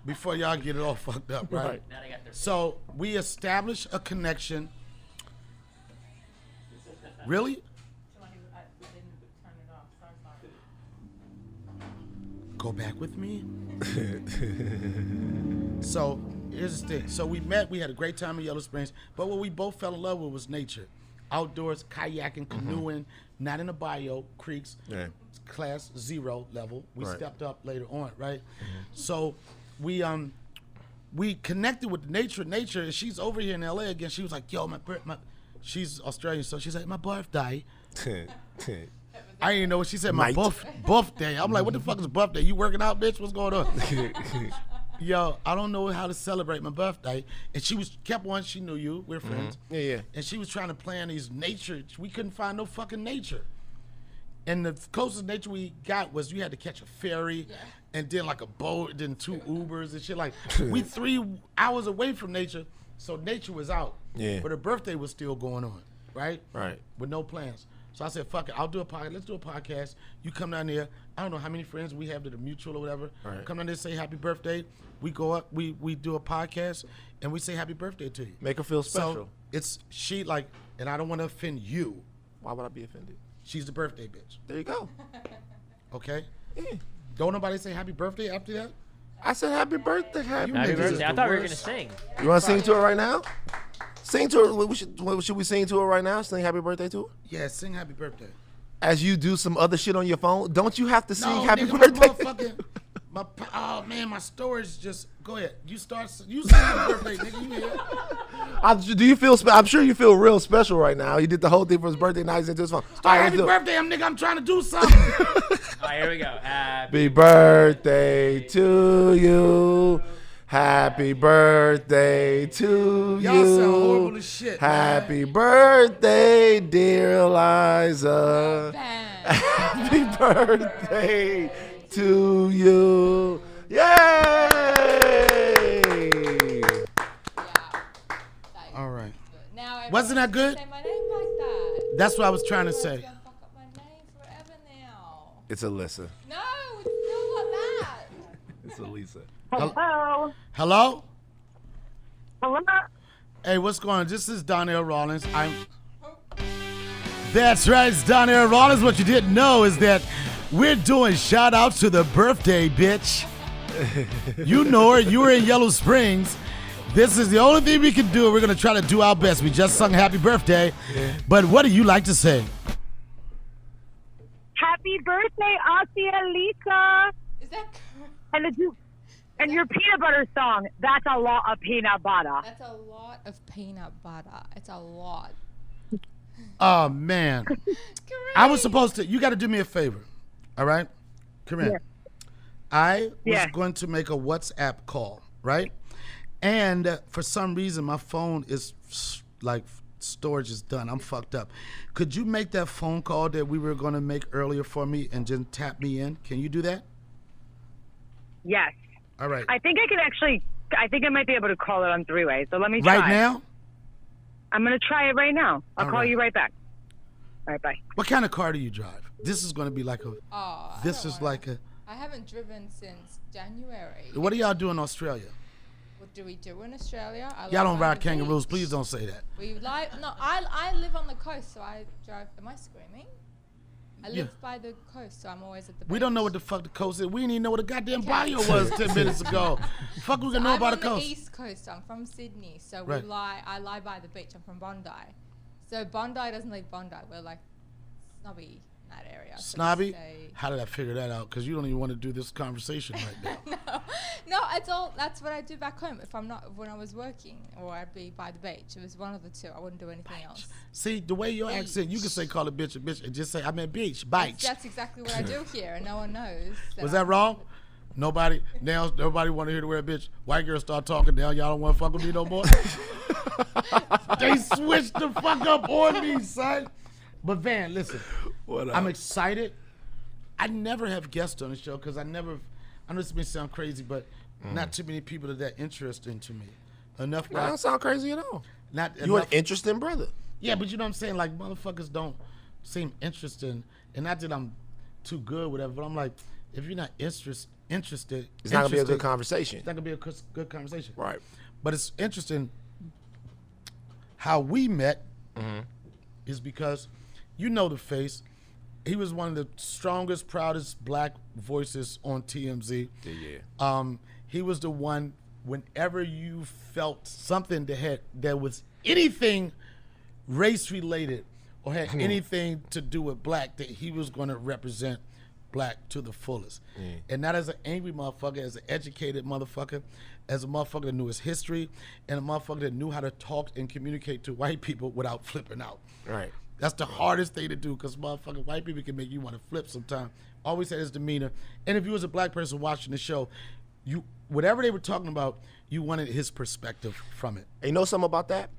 [SPEAKER 1] Before y'all get it all fucked up, right?
[SPEAKER 3] Right.
[SPEAKER 2] Now they got their
[SPEAKER 1] So we establish a connection. Really?
[SPEAKER 4] I didn't turn it off. Sorry.
[SPEAKER 1] Go back with me. So here's the thing. So we met. We had a great time in Yellow Springs. But what we both fell in love with was nature, outdoors, kayaking, canoeing, not in the bayou, creeks.
[SPEAKER 3] Yeah.
[SPEAKER 1] Class 0 level. We
[SPEAKER 3] Right.
[SPEAKER 1] stepped up later on, right? So we connected with nature. Nature. And she's over here in LA again. She was like, "Yo, my she's Australian, so she's like, my birthday." I didn't know what she said. My
[SPEAKER 3] Night.
[SPEAKER 1] birthday. I'm like, what the fuck is birthday? You working out, bitch? What's going on? Yo, I don't know how to celebrate my birthday. And she kept on. She knew you. We're friends.
[SPEAKER 3] Yeah.
[SPEAKER 1] And she was trying to plan these nature. We couldn't find no fucking nature. And the closest nature we got was you had to catch a ferry, and then like a boat, then 2 Ubers and shit. Like we 3 hours away from nature, so nature was out.
[SPEAKER 3] Yeah.
[SPEAKER 1] But her birthday was still going on, right?
[SPEAKER 3] Right.
[SPEAKER 1] With no plans. So I said, fuck it, I'll do a podcast. Let's do a podcast. You come down there. I don't know how many friends we have that are mutual or whatever.
[SPEAKER 3] Right.
[SPEAKER 1] Come down there, say happy birthday. We go up, we do a podcast, and we say happy birthday to you.
[SPEAKER 3] Make her feel special.
[SPEAKER 1] So it's she like, and I don't want to offend you.
[SPEAKER 3] Why would I be offended?
[SPEAKER 1] She's the birthday bitch.
[SPEAKER 3] There you go.
[SPEAKER 1] Okay?
[SPEAKER 3] Yeah.
[SPEAKER 1] Don't nobody say happy birthday after that?
[SPEAKER 3] I said happy birthday.
[SPEAKER 2] Happy
[SPEAKER 1] niggas is
[SPEAKER 2] birthday. I
[SPEAKER 1] the
[SPEAKER 2] thought we were
[SPEAKER 1] worst.
[SPEAKER 2] gonna sing.
[SPEAKER 3] You want to sing to her right now? Sing to her. Should we sing to her right now? Sing happy birthday to her?
[SPEAKER 1] Yeah, sing happy birthday.
[SPEAKER 3] As you do some other shit on your phone, don't you have to sing
[SPEAKER 1] No,
[SPEAKER 3] happy
[SPEAKER 1] nigga,
[SPEAKER 3] birthday?
[SPEAKER 1] my motherfucking, oh man, my storage just, go ahead. You sing happy birthday, nigga, you here.
[SPEAKER 3] Do you feel? I'm sure you feel real special right now. He did the whole thing for his birthday. Now he's into his phone. All right,
[SPEAKER 1] Happy
[SPEAKER 3] let's do it.
[SPEAKER 1] birthday, I'm trying to do something.
[SPEAKER 2] All right, here we go.
[SPEAKER 3] Happy birthday to you. Happy birthday to
[SPEAKER 1] Y'all
[SPEAKER 3] you.
[SPEAKER 1] sound horrible as shit, man.
[SPEAKER 3] Happy birthday, dear Eliza.
[SPEAKER 4] Bam.
[SPEAKER 3] Happy birthday to you. Yay!
[SPEAKER 1] All right.
[SPEAKER 4] Now
[SPEAKER 1] Wasn't that good?
[SPEAKER 4] Say my name like that.
[SPEAKER 1] That's what I was trying to
[SPEAKER 4] It's
[SPEAKER 1] say.
[SPEAKER 4] gonna fuck up my name forever now.
[SPEAKER 3] It's Alyssa.
[SPEAKER 4] No, it's still like that.
[SPEAKER 3] It's Elisa.
[SPEAKER 5] Hello.
[SPEAKER 1] Hello?
[SPEAKER 5] Hello.
[SPEAKER 1] Hey, what's going on? This is Donnell Rawlings. That's right, it's Donnell Rawlings. What you didn't know is that we're doing shout outs to the birthday bitch. You know her. You were in Yellow Springs. This is the only thing we can do. We're going to try to do our best. We just sung happy birthday. But what do you like to say?
[SPEAKER 5] Happy birthday, Auntie Elisa.
[SPEAKER 4] Is that?
[SPEAKER 5] And your peanut butter song. That's a lot of peanut butter.
[SPEAKER 4] That's a lot of peanut butter. It's a lot.
[SPEAKER 1] Oh, man. I was supposed to. You got to do me a favor. All right? Come here. I was going to make a WhatsApp call, right? And for some reason, my phone is like storage is done. I'm fucked up. Could you make that phone call that we were going to make earlier for me and just tap me in? Can you do that?
[SPEAKER 5] Yes.
[SPEAKER 1] All right.
[SPEAKER 5] I think I might be able to call it on 3-way. So let me try.
[SPEAKER 1] Right now?
[SPEAKER 5] I'm going to try it right now. I'll
[SPEAKER 1] All
[SPEAKER 5] call
[SPEAKER 1] right.
[SPEAKER 5] you right back. All right, bye.
[SPEAKER 1] What kind of car do you drive? This is going to be like a.
[SPEAKER 4] Oh,
[SPEAKER 1] This is like a.
[SPEAKER 4] I haven't driven since January.
[SPEAKER 1] What do y'all do in Australia?
[SPEAKER 4] What do we do in Australia? I
[SPEAKER 1] Y'all
[SPEAKER 4] live
[SPEAKER 1] don't
[SPEAKER 4] on
[SPEAKER 1] ride
[SPEAKER 4] the
[SPEAKER 1] kangaroos.
[SPEAKER 4] beach.
[SPEAKER 1] Please don't say that.
[SPEAKER 4] We live. No, I live on the coast, so I drive. Am I screaming? I live by the coast, so I'm always at the beach.
[SPEAKER 1] We don't know what the fuck the coast is. We didn't even know what the goddamn bayou was 10 minutes ago. Fuck, we gonna know
[SPEAKER 4] I'm
[SPEAKER 1] about
[SPEAKER 4] on
[SPEAKER 1] the coast.
[SPEAKER 4] East Coast. I'm from Sydney, so
[SPEAKER 1] Right.
[SPEAKER 4] I lie by the beach. I'm from Bondi, so Bondi doesn't leave Bondi. We're like snobby in that area. so we
[SPEAKER 1] Snobby?
[SPEAKER 4] stay-
[SPEAKER 1] How did I figure that out? Because you don't even want to do this conversation right now.
[SPEAKER 4] No, it's all. That's what I do back home. If I'm not, when I was working, or I'd be by the beach. It was one of the two. I wouldn't do anything else.
[SPEAKER 1] See, the way your accent, you can say call a bitch, and just say, I meant beach, beach.
[SPEAKER 4] That's exactly what I do here, and no one knows.
[SPEAKER 1] Was that wrong? Nobody want to hear the word bitch. White girls start talking now. Y'all don't want to fuck with me no more. They switched the fuck up on me, son. But Van, listen, I'm excited. I never have guests on the show because I know this may sound crazy, but not too many people are that interesting to me. Enough.
[SPEAKER 3] That don't sound crazy at all.
[SPEAKER 1] Not
[SPEAKER 3] You an
[SPEAKER 1] enough.
[SPEAKER 3] interesting brother.
[SPEAKER 1] Yeah, but you know what I'm saying? Like, motherfuckers don't seem interesting. And not that I'm too good, whatever, but I'm like, if you're not interested,
[SPEAKER 3] It's not going to be a good conversation.
[SPEAKER 1] It's not going to be a good conversation.
[SPEAKER 3] Right.
[SPEAKER 1] But it's interesting how we met is because you know the face. He was one of the strongest, proudest black voices on TMZ.
[SPEAKER 3] Yeah.
[SPEAKER 1] He was the one, whenever you felt something that was anything race related or had anything to do with black, that he was going to represent black to the fullest. And not as an angry motherfucker, as an educated motherfucker, as a motherfucker that knew his history, and a motherfucker that knew how to talk and communicate to white people without flipping out.
[SPEAKER 3] Right.
[SPEAKER 1] That's the hardest thing to do because motherfucking white people can make you want to flip sometimes. Always had his demeanor. And if you was a black person watching the show, you whatever they were talking about, you wanted his perspective from it.
[SPEAKER 3] And you know something about that?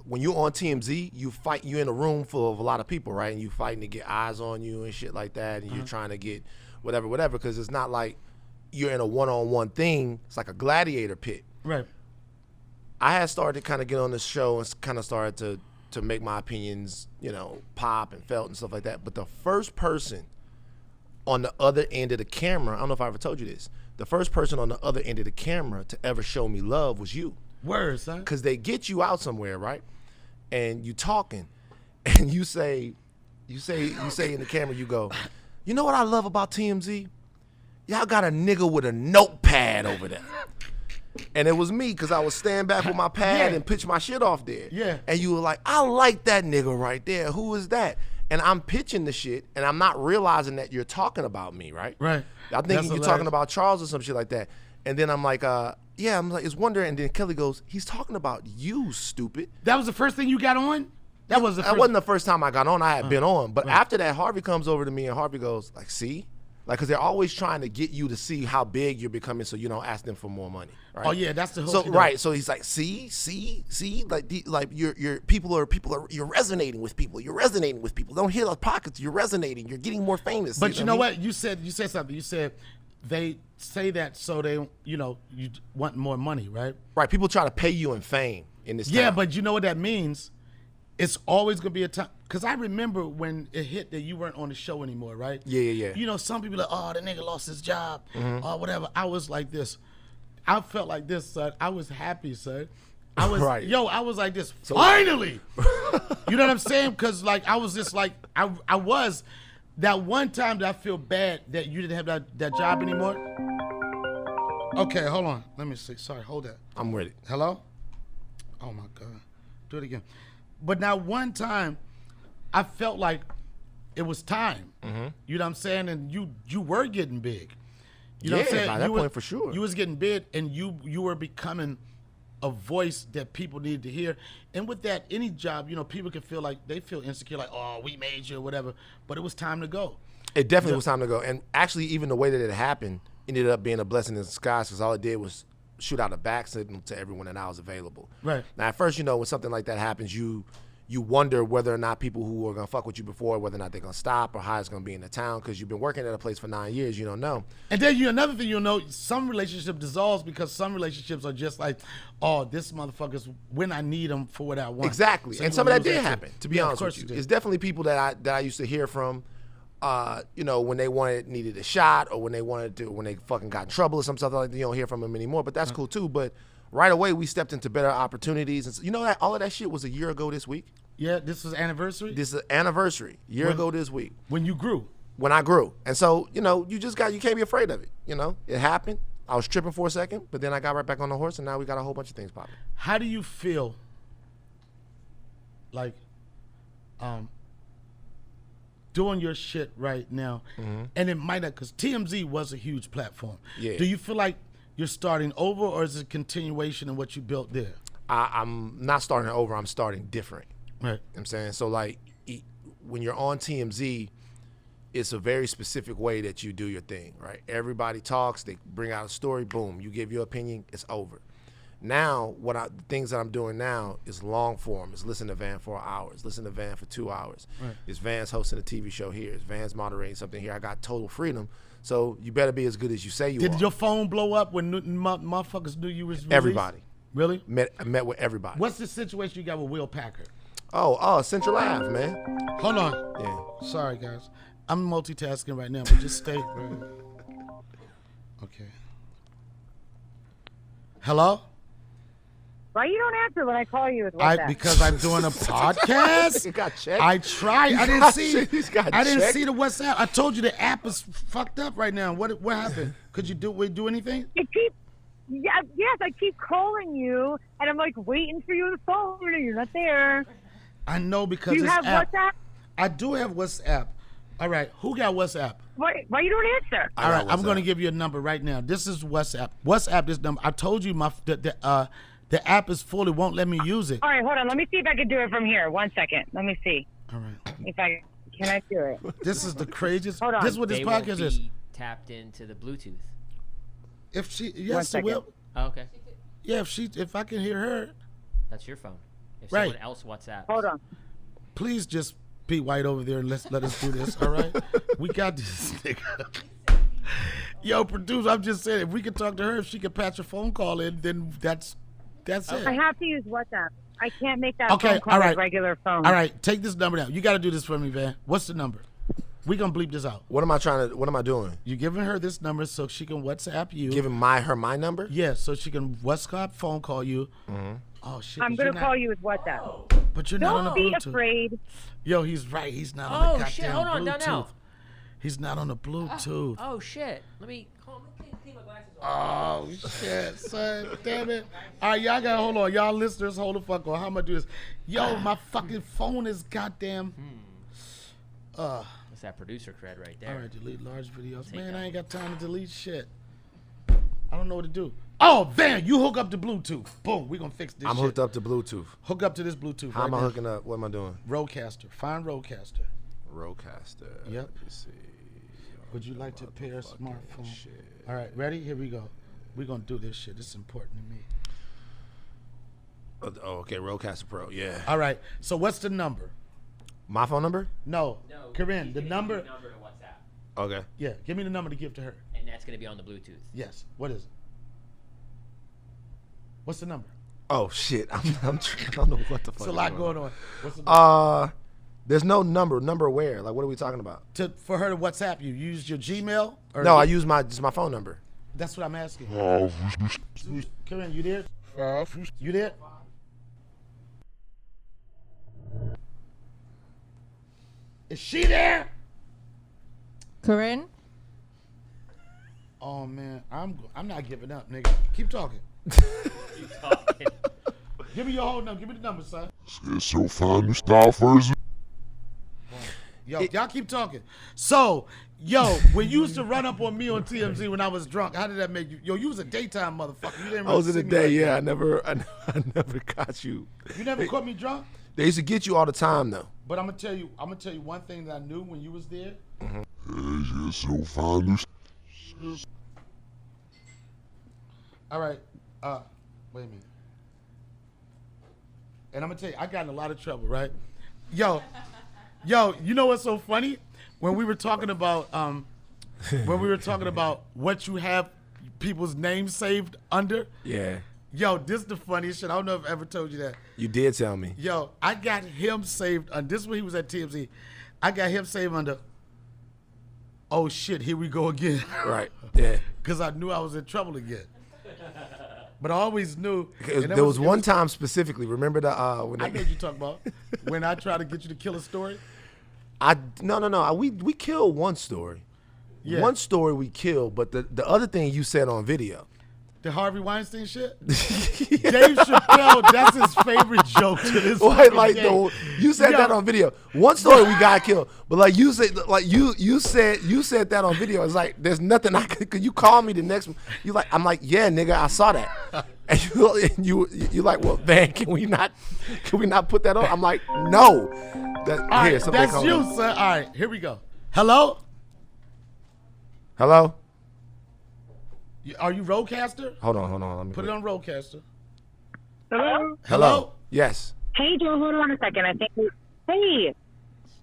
[SPEAKER 3] When you're on TMZ, you're in a room full of a lot of people, right? And you fighting to get eyes on you and shit like that, and you're trying to get whatever, because it's not like you're in a one-on-one thing. It's like a gladiator pit.
[SPEAKER 1] Right.
[SPEAKER 3] I had started to kind of get on this show and kind of started to make my opinions, pop and felt and stuff like that. But the first person on the other end of the camera, I don't know if I ever told you this, the first person on the other end of the camera to ever show me love was you.
[SPEAKER 1] Word, son.
[SPEAKER 3] Because they get you out somewhere, right? And you talking, and you say in the camera, you go, you know what I love about TMZ? Y'all got a nigga with a notepad over there. And it was me because I was stand back with my pad and pitch my shit off there.
[SPEAKER 1] Yeah.
[SPEAKER 3] And you were like, I like that nigga right there. Who is that? And I'm pitching the shit, and I'm not realizing that you're talking about me, right?
[SPEAKER 1] Right.
[SPEAKER 3] I'm thinking you're talking about Charles or some shit like that. And then I'm like, yeah, I'm like, it's Wonder. And then Kelly goes, he's talking about you, stupid.
[SPEAKER 1] That was the first thing you got on? That wasn't the first
[SPEAKER 3] time I got on. I had been on. But after that, Harvey comes over to me, and Harvey goes, like, see? Like, because they're always trying to get you to see how big you're becoming so you don't ask them for more money, right?
[SPEAKER 1] Oh, yeah, that's the whole
[SPEAKER 3] So,
[SPEAKER 1] thing.
[SPEAKER 3] right, so he's like, see? Like you're people are, you're resonating with people. You're resonating with people. Don't hit our pockets. You're resonating. You're getting more famous.
[SPEAKER 1] But you know what? You said something. You said they say that so they, you want more money, right?
[SPEAKER 3] Right, people try to pay you in fame in this
[SPEAKER 1] Yeah,
[SPEAKER 3] town.
[SPEAKER 1] but you know what that means? It's always going to be a time. Because I remember when it hit that you weren't on the show anymore, right?
[SPEAKER 3] Yeah.
[SPEAKER 1] Some people are like, oh, the nigga lost his job or whatever. I was like this. I felt like this, son. I was happy, son. I was, I was like this. Finally! You know what I'm saying? Because, like, I was just like, I was. That one time that I feel bad that you didn't have that job anymore. Okay, hold on. Let me see. Sorry, hold that.
[SPEAKER 3] I'm ready.
[SPEAKER 1] Hello? Oh, my God. Do it again. But now one time, I felt like it was time. You know what I'm saying? And you were getting big. You know what I'm saying?
[SPEAKER 3] By that point, for sure.
[SPEAKER 1] You was getting big, and you were becoming a voice that people needed to hear. And with that, any job, people can feel like they feel insecure, like, oh, we made you or whatever. But it was time to go.
[SPEAKER 3] It definitely was time to go. And actually, even the way that it happened ended up being a blessing in disguise because all it did was shoot out a back signal to everyone that I was available.
[SPEAKER 1] Right.
[SPEAKER 3] Now, at first, when something like that happens, you wonder whether or not people who were going to fuck with you before, whether or not they're going to stop or how it's going to be in the town because you've been working at a place for 9 years, you don't know.
[SPEAKER 1] And then another thing you'll know, some relationship dissolves because some relationships are just like, oh, this motherfucker's when I need him for what I want.
[SPEAKER 3] Exactly.
[SPEAKER 1] So
[SPEAKER 3] and some of that did happen, to be honest with you.
[SPEAKER 1] Did.
[SPEAKER 3] It's definitely people that I used to hear from, when they needed a shot or when they fucking got in trouble or something like that. You don't hear from them anymore, but that's cool too. But right away, we stepped into better opportunities. And so, that all of that shit was a year ago this week.
[SPEAKER 1] Yeah, this was anniversary?
[SPEAKER 3] This is anniversary, year ago this week.
[SPEAKER 1] When you grew?
[SPEAKER 3] When I grew. And so, you can't be afraid of it. It happened. I was tripping for a second, but then I got right back on the horse, and now we got a whole bunch of things popping.
[SPEAKER 1] How do you feel like doing your shit right now? And it might not, because TMZ was a huge platform.
[SPEAKER 3] Yeah.
[SPEAKER 1] Do you feel like you're starting over, or is it a continuation of what you built there?
[SPEAKER 3] I'm not starting over. I'm starting different.
[SPEAKER 1] Right.
[SPEAKER 3] You know what I'm saying? So, like, when you're on TMZ, it's a very specific way that you do your thing, right? Everybody talks. They bring out a story. Boom. You give your opinion. It's over. Now, the things that I'm doing now is long form. It's listen to Van for hours. Listen to Van for 2 hours. Right. It's Van's hosting a TV show here. It's Van's moderating something here. I got total freedom. So you better be as good as you say you are.
[SPEAKER 1] Did your phone blow up when motherfuckers knew you was released?
[SPEAKER 3] Everybody.
[SPEAKER 1] Really?
[SPEAKER 3] I met with everybody.
[SPEAKER 1] What's the situation you got with Will Packer?
[SPEAKER 3] Oh, Central Ave, man.
[SPEAKER 1] Hold on.
[SPEAKER 3] Yeah.
[SPEAKER 1] Sorry, guys. I'm multitasking right now, but just stay. Okay. Hello?
[SPEAKER 5] Why you don't answer when I call you with WhatsApp?
[SPEAKER 1] Because I'm doing a podcast.
[SPEAKER 3] You got checked.
[SPEAKER 1] I tried. I didn't see. I didn't see the WhatsApp. I told you the app is fucked up right now. What happened? Could you do anything?
[SPEAKER 5] Yes, I keep calling you, and I'm like waiting for you on the phone, and you're not there.
[SPEAKER 1] I know because
[SPEAKER 5] Do you have WhatsApp?
[SPEAKER 1] I do have WhatsApp. All right, who got WhatsApp?
[SPEAKER 5] Why you don't answer?
[SPEAKER 1] All right, I'm going to give you a number right now. This is WhatsApp. WhatsApp this number. I told you the app is full. It won't let me use it.
[SPEAKER 5] All right, hold on. Let me see if I can do it from here. 1 second. Let me see.
[SPEAKER 1] All right.
[SPEAKER 5] If I can, I do it.
[SPEAKER 1] This is the craziest.
[SPEAKER 5] Hold on.
[SPEAKER 1] This is what this
[SPEAKER 2] They won't
[SPEAKER 1] podcast is.
[SPEAKER 2] be tapped into the Bluetooth.
[SPEAKER 1] If she,
[SPEAKER 5] One
[SPEAKER 1] yes, it
[SPEAKER 5] second.
[SPEAKER 1] will.
[SPEAKER 2] Oh, okay.
[SPEAKER 1] Yeah, if I can hear her,
[SPEAKER 2] That's your phone. If
[SPEAKER 1] Right.
[SPEAKER 2] someone else WhatsApp.
[SPEAKER 5] Hold on.
[SPEAKER 1] please just be white over there and let us do this. All right, we got this nigga. Yo, producer, I'm just saying, if we could talk to her, if she could patch a phone call in, then that's it.
[SPEAKER 5] I have to use WhatsApp. I can't make that
[SPEAKER 1] Okay,
[SPEAKER 5] phone call
[SPEAKER 1] all right.
[SPEAKER 5] with regular phone.
[SPEAKER 1] All right, take this number down. You got to do this for me, Van. What's the number? We gonna bleep this out.
[SPEAKER 3] What am I doing?
[SPEAKER 1] You giving her this number so she can WhatsApp you.
[SPEAKER 3] Giving her my number?
[SPEAKER 1] Yeah, so she can WhatsApp phone call you.
[SPEAKER 3] Mm-hmm.
[SPEAKER 1] Oh shit!
[SPEAKER 5] I'm
[SPEAKER 1] but
[SPEAKER 5] going
[SPEAKER 1] you're
[SPEAKER 5] to
[SPEAKER 1] not-
[SPEAKER 5] call you with WhatsApp.
[SPEAKER 1] But you're not on the
[SPEAKER 5] Don't be
[SPEAKER 1] Bluetooth.
[SPEAKER 5] afraid.
[SPEAKER 1] Yo, he's right. He's not on
[SPEAKER 2] Oh,
[SPEAKER 1] the goddamn
[SPEAKER 2] shit. Hold on,
[SPEAKER 1] Bluetooth.
[SPEAKER 2] Donnell.
[SPEAKER 1] He's not on the Bluetooth.
[SPEAKER 2] Oh shit. Let me clean my glasses off.
[SPEAKER 1] Oh shit, son! Damn it! All right, y'all gotta hold on. Y'all listeners, hold the fuck on. How am I do this? Yo, my fucking phone is goddamn.
[SPEAKER 2] That's that producer cred right there.
[SPEAKER 1] All right, delete large videos.
[SPEAKER 2] Take
[SPEAKER 1] Man,
[SPEAKER 2] that
[SPEAKER 1] I ain't got time to delete shit. I don't know what to do. Oh, Van, you hook up to Bluetooth. Boom, we gonna fix this.
[SPEAKER 3] I'm
[SPEAKER 1] shit.
[SPEAKER 3] hooked up to Bluetooth.
[SPEAKER 1] Hook up to this Bluetooth.
[SPEAKER 3] How
[SPEAKER 1] right
[SPEAKER 3] am I
[SPEAKER 1] now.
[SPEAKER 3] hooking up? What am I doing?
[SPEAKER 1] Rodecaster. Find Rodecaster.
[SPEAKER 3] Rodecaster.
[SPEAKER 1] Yep.
[SPEAKER 3] Let me see.
[SPEAKER 1] Would you like to pair a smartphone?
[SPEAKER 3] shit.
[SPEAKER 1] All right, ready? Here we go. We're gonna do this shit. This is important to me.
[SPEAKER 3] Oh, okay. Rodecaster Pro. Yeah.
[SPEAKER 1] All right. So what's the number?
[SPEAKER 3] My phone number?
[SPEAKER 1] No,
[SPEAKER 2] No,
[SPEAKER 1] Corinne.
[SPEAKER 2] he's
[SPEAKER 1] The
[SPEAKER 2] gonna give
[SPEAKER 1] number.
[SPEAKER 2] you the number to WhatsApp,
[SPEAKER 3] Okay.
[SPEAKER 1] Yeah, give me the number to give to her.
[SPEAKER 2] and that's gonna be on the Bluetooth.
[SPEAKER 1] Yes. What is it? What's the number?
[SPEAKER 3] Oh shit. I don't know what the fuck.
[SPEAKER 1] It's a
[SPEAKER 3] is
[SPEAKER 1] lot going on. What's the number?
[SPEAKER 3] There's no number. Number where? Like, what are we talking about?
[SPEAKER 1] For her to WhatsApp you, use your Gmail? Or
[SPEAKER 3] No, I use just my phone number.
[SPEAKER 1] That's what I'm asking. Corinne, you there? You there? Is she there?
[SPEAKER 4] Corinne?
[SPEAKER 1] Oh man, I'm not giving up, nigga. Keep talking.
[SPEAKER 2] Keep talking.
[SPEAKER 1] Give me your whole number. Give me the number, son.
[SPEAKER 6] It's so fun to start first.
[SPEAKER 1] Yo, y'all keep talking. So, yo, when you used to run up on me on TMZ when I was drunk, how did that make you? Yo, you was a daytime motherfucker. You didn't
[SPEAKER 3] I was in
[SPEAKER 1] see
[SPEAKER 3] the
[SPEAKER 1] me
[SPEAKER 3] day.
[SPEAKER 1] like
[SPEAKER 3] Yeah,
[SPEAKER 1] that.
[SPEAKER 3] I never caught you.
[SPEAKER 1] You never caught me drunk?
[SPEAKER 3] They used to get you all the time though.
[SPEAKER 1] But I'm gonna tell you one thing that I knew when you was there.
[SPEAKER 6] It's so fun to
[SPEAKER 1] All right, wait a minute. And I'm gonna tell you, I got in a lot of trouble, right? Yo, you know what's so funny? When we were talking about what you have people's names saved under.
[SPEAKER 3] Yeah.
[SPEAKER 1] Yo, this is the funniest shit. I don't know if I ever told you that.
[SPEAKER 3] You did tell me.
[SPEAKER 1] Yo, I got him saved under, this is when he was at TMZ. I got him saved under, oh shit, here we go again.
[SPEAKER 3] Right. Yeah.
[SPEAKER 1] Because I knew I was in trouble again. But I always knew. and
[SPEAKER 3] There was one time specifically. Remember the when
[SPEAKER 1] I know what you're talking about. When I tried to get you to kill a story.
[SPEAKER 3] No. We killed one story.
[SPEAKER 1] Yeah.
[SPEAKER 3] One story we killed, but the other thing you said on video.
[SPEAKER 1] The Harvey Weinstein shit? Dave Chappelle, that's his favorite joke to this fucking
[SPEAKER 3] Like
[SPEAKER 1] day.
[SPEAKER 3] you said
[SPEAKER 1] Yo.
[SPEAKER 3] that on video. One story we got killed, but like you said that on video. It's like there's nothing I could. Cause you call me the next. I'm like, yeah, nigga, I saw that. And you like, well, Van, can we not put that on? I'm like, no.
[SPEAKER 1] All right,
[SPEAKER 3] somebody
[SPEAKER 1] that's
[SPEAKER 3] call
[SPEAKER 1] you,
[SPEAKER 3] me.
[SPEAKER 1] son. All right, here we go. Hello?
[SPEAKER 3] Hello.
[SPEAKER 1] Are you Rodecaster?
[SPEAKER 3] Hold on. Let me
[SPEAKER 1] Put it on Rodecaster.
[SPEAKER 5] Hello?
[SPEAKER 1] Hello?
[SPEAKER 3] Yes.
[SPEAKER 5] Hey, Joe, hold on a second. I think. Hey,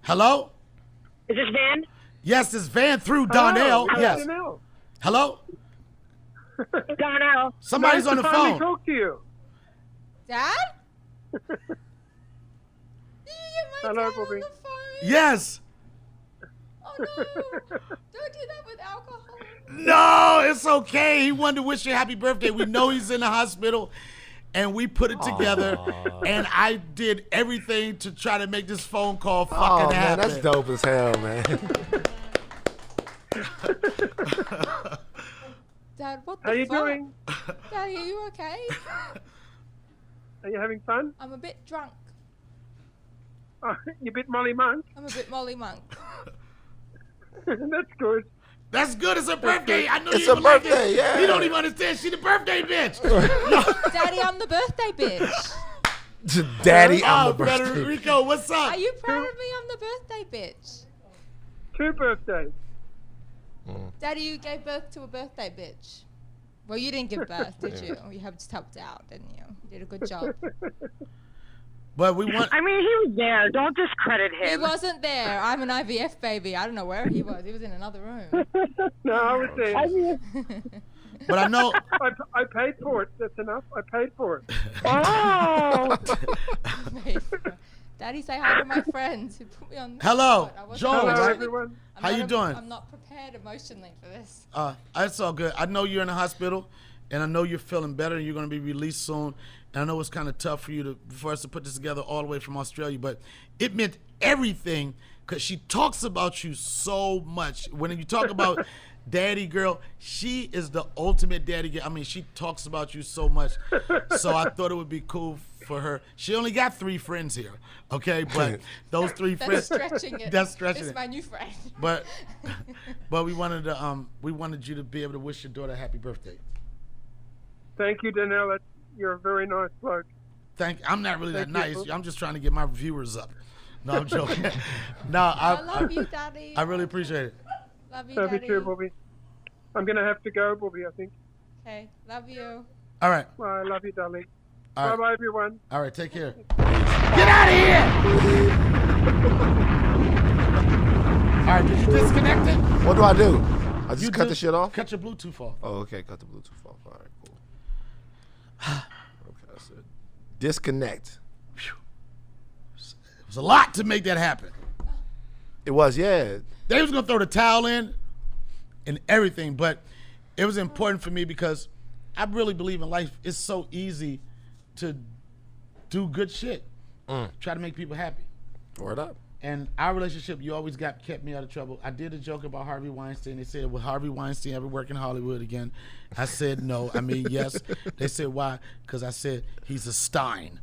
[SPEAKER 1] Hello?
[SPEAKER 5] is this Van?
[SPEAKER 1] Yes, it's Van through Donnell.
[SPEAKER 5] Hello.
[SPEAKER 1] Yes. Hello?
[SPEAKER 5] Donnell.
[SPEAKER 1] Somebody's on the phone.
[SPEAKER 7] Talk to you.
[SPEAKER 4] Dad? Did you get my
[SPEAKER 7] Hello,
[SPEAKER 4] dad on
[SPEAKER 7] Bobby.
[SPEAKER 4] the phone?
[SPEAKER 1] Yes.
[SPEAKER 4] Oh no! Don't do that with alcohol.
[SPEAKER 1] No, it's okay. He wanted to wish you a happy birthday. We know he's in the hospital, and we put it together. And I did everything to try to make this phone call fucking
[SPEAKER 3] Oh man,
[SPEAKER 1] happen.
[SPEAKER 3] that's dope as hell, man.
[SPEAKER 4] Dad, what the
[SPEAKER 7] How you
[SPEAKER 4] fuck?
[SPEAKER 7] doing?
[SPEAKER 4] Daddy, are you okay?
[SPEAKER 7] Are you having fun?
[SPEAKER 4] I'm a bit drunk.
[SPEAKER 7] Oh, you bit Molly Monk.
[SPEAKER 4] I'm a bit Molly Monk.
[SPEAKER 7] That's good.
[SPEAKER 1] That's good. It's her birthday. I know
[SPEAKER 3] It's
[SPEAKER 1] you
[SPEAKER 3] her
[SPEAKER 1] like
[SPEAKER 3] birthday,
[SPEAKER 1] it.
[SPEAKER 3] yeah.
[SPEAKER 1] You don't even understand. She the birthday bitch.
[SPEAKER 4] Daddy, I'm the birthday bitch.
[SPEAKER 3] Daddy, I'm the birthday.
[SPEAKER 1] Puerto Rico, what's up?
[SPEAKER 4] Are you proud of me? I'm the birthday bitch.
[SPEAKER 7] 2 birthdays.
[SPEAKER 4] Daddy, you gave birth to a birthday bitch. Well, you didn't give birth, did you? You just helped out, didn't you? You did a good job.
[SPEAKER 1] But we want.
[SPEAKER 5] I mean, he was there. Don't discredit
[SPEAKER 4] He
[SPEAKER 5] him.
[SPEAKER 4] wasn't there. I'm an IVF baby. I don't know where he was. He was in another room.
[SPEAKER 7] No, I was there.
[SPEAKER 1] But I know.
[SPEAKER 7] I paid for it. That's enough. I paid for it.
[SPEAKER 5] Oh.
[SPEAKER 4] Daddy, say hi to my friends who put me on. the
[SPEAKER 1] Hello,
[SPEAKER 4] spot. I wasn't
[SPEAKER 1] Jones.
[SPEAKER 7] Hello,
[SPEAKER 1] Right?
[SPEAKER 7] everyone.
[SPEAKER 4] I'm
[SPEAKER 1] How
[SPEAKER 4] not
[SPEAKER 1] you doing?
[SPEAKER 4] I'm not prepared emotionally for this.
[SPEAKER 1] It's all good. I know you're in the hospital, and I know you're feeling better, and you're going to be released soon. And I know it's kind of tough for us to put this together all the way from Australia, but it meant everything because she talks about you so much. When you talk about daddy girl, she is the ultimate daddy girl. I mean, she talks about you so much. So I thought it would be cool for her. She only got 3 friends here, okay? But those 3
[SPEAKER 4] That's
[SPEAKER 1] friends.
[SPEAKER 4] stretching it.
[SPEAKER 1] That's stretching
[SPEAKER 4] It's
[SPEAKER 1] it.
[SPEAKER 4] my new friend.
[SPEAKER 1] But we wanted you to be able to wish your daughter a happy birthday.
[SPEAKER 7] Thank you, Donnell. You're a very nice bloke.
[SPEAKER 1] I'm not really that
[SPEAKER 7] Thank you,
[SPEAKER 1] nice.
[SPEAKER 7] Boo.
[SPEAKER 1] I'm just trying to get my viewers up. No, I'm joking. No,
[SPEAKER 4] I love you, Daddy.
[SPEAKER 1] I really appreciate it.
[SPEAKER 4] Love you,
[SPEAKER 7] Love you
[SPEAKER 4] Daddy.
[SPEAKER 7] too, Bobby. I'm going to have to go, Bobby, I think.
[SPEAKER 4] Okay, love you.
[SPEAKER 1] All right.
[SPEAKER 7] Well, I love you, darling.
[SPEAKER 1] All right.
[SPEAKER 7] Bye-bye, everyone.
[SPEAKER 1] All right. Take care. Get out of here! All right. Did you disconnect it?
[SPEAKER 3] What do I do? I just cut the
[SPEAKER 1] just
[SPEAKER 3] shit off?
[SPEAKER 1] Cut your Bluetooth off.
[SPEAKER 3] Oh, okay. Cut the Bluetooth off. All right, cool. Okay, I said disconnect.
[SPEAKER 1] It was a lot to make that happen.
[SPEAKER 3] It was, yeah.
[SPEAKER 1] They was gonna throw the towel in and everything, but it was important for me because I really believe in life. It's so easy to do good shit. Try to make people happy.
[SPEAKER 3] Word up.
[SPEAKER 1] And our relationship, you always kept me out of trouble. I did a joke about Harvey Weinstein. They said, will Harvey Weinstein ever work in Hollywood again? I said no. I mean, yes. They said, why? Because I said, he's a Stein.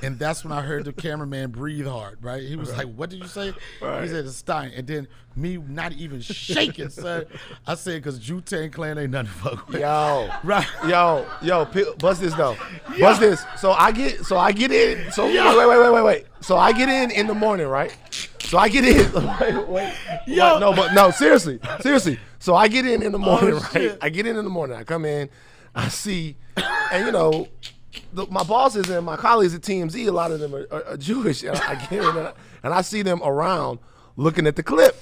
[SPEAKER 1] And that's when I heard the cameraman breathe hard, right? He was like, what did you say? He said, a Stein. And then me not even shaking, son. I said, because Jew-Tang Clan ain't nothing to fuck with.
[SPEAKER 3] Yo.
[SPEAKER 1] Right.
[SPEAKER 3] Yo, bust this though. Bust this. So I get in. So wait. So I get in the morning, right? So I get in. Wait.
[SPEAKER 1] Yo.
[SPEAKER 3] No, seriously. So I get in the morning, right?
[SPEAKER 1] Shit.
[SPEAKER 3] I get in the morning. I come in, I see, and you know, my bosses and my colleagues at TMZ, a lot of them are Jewish, and I get in and I see them around looking at the clip,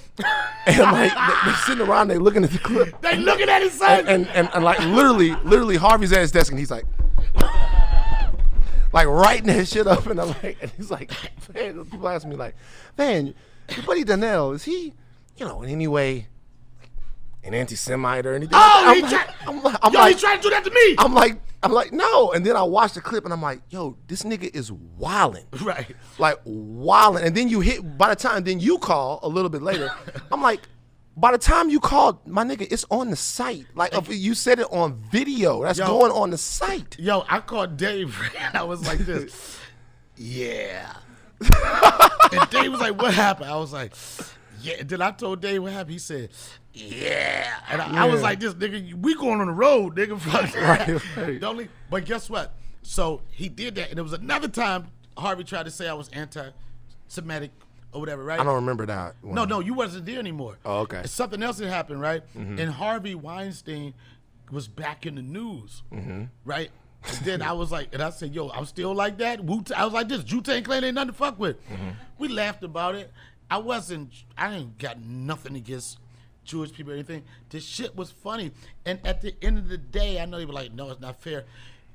[SPEAKER 3] and like they're sitting around, they looking at the clip.
[SPEAKER 1] They looking at his son.
[SPEAKER 3] And like literally Harvey's at his desk and he's like writing that shit up, and I'm like, and he's like, man, people ask me like, man, your buddy Donnell, is he, you know, in any way an anti-Semite or anything?
[SPEAKER 1] Oh,
[SPEAKER 3] like that? I'm
[SPEAKER 1] he
[SPEAKER 3] like,
[SPEAKER 1] tried to do that to me.
[SPEAKER 3] I'm like, no. And then I watched the clip and I'm like, yo, this nigga is wildin'.
[SPEAKER 1] Right.
[SPEAKER 3] Like wildin'. And then then you call a little bit later. I'm like, by the time you called, my nigga, it's on the site. Like if you said it on video, that's going on the site.
[SPEAKER 1] Yo, I called Dave and I was like this. Yeah. And Dave was like, what happened? I was like, yeah. Then I told Dave what happened. He said, yeah. And I was like, this nigga, we going on the road, nigga. Fuck
[SPEAKER 3] Right.
[SPEAKER 1] But guess what? So he did that. And there was another time Harvey tried to say I was anti-Semitic or whatever, right?
[SPEAKER 3] I don't remember that.
[SPEAKER 1] No, you wasn't there anymore.
[SPEAKER 3] Oh, okay.
[SPEAKER 1] Something else had happened, right? And Harvey Weinstein was back in the news, right? And then I was like, and I said, yo, I'm still like that. I was like this, Jew-Tang Clan ain't nothing to fuck with. We laughed about it. I ain't got nothing against Jewish people or anything. This shit was funny. And at the end of the day, I know they were like, no, it's not fair.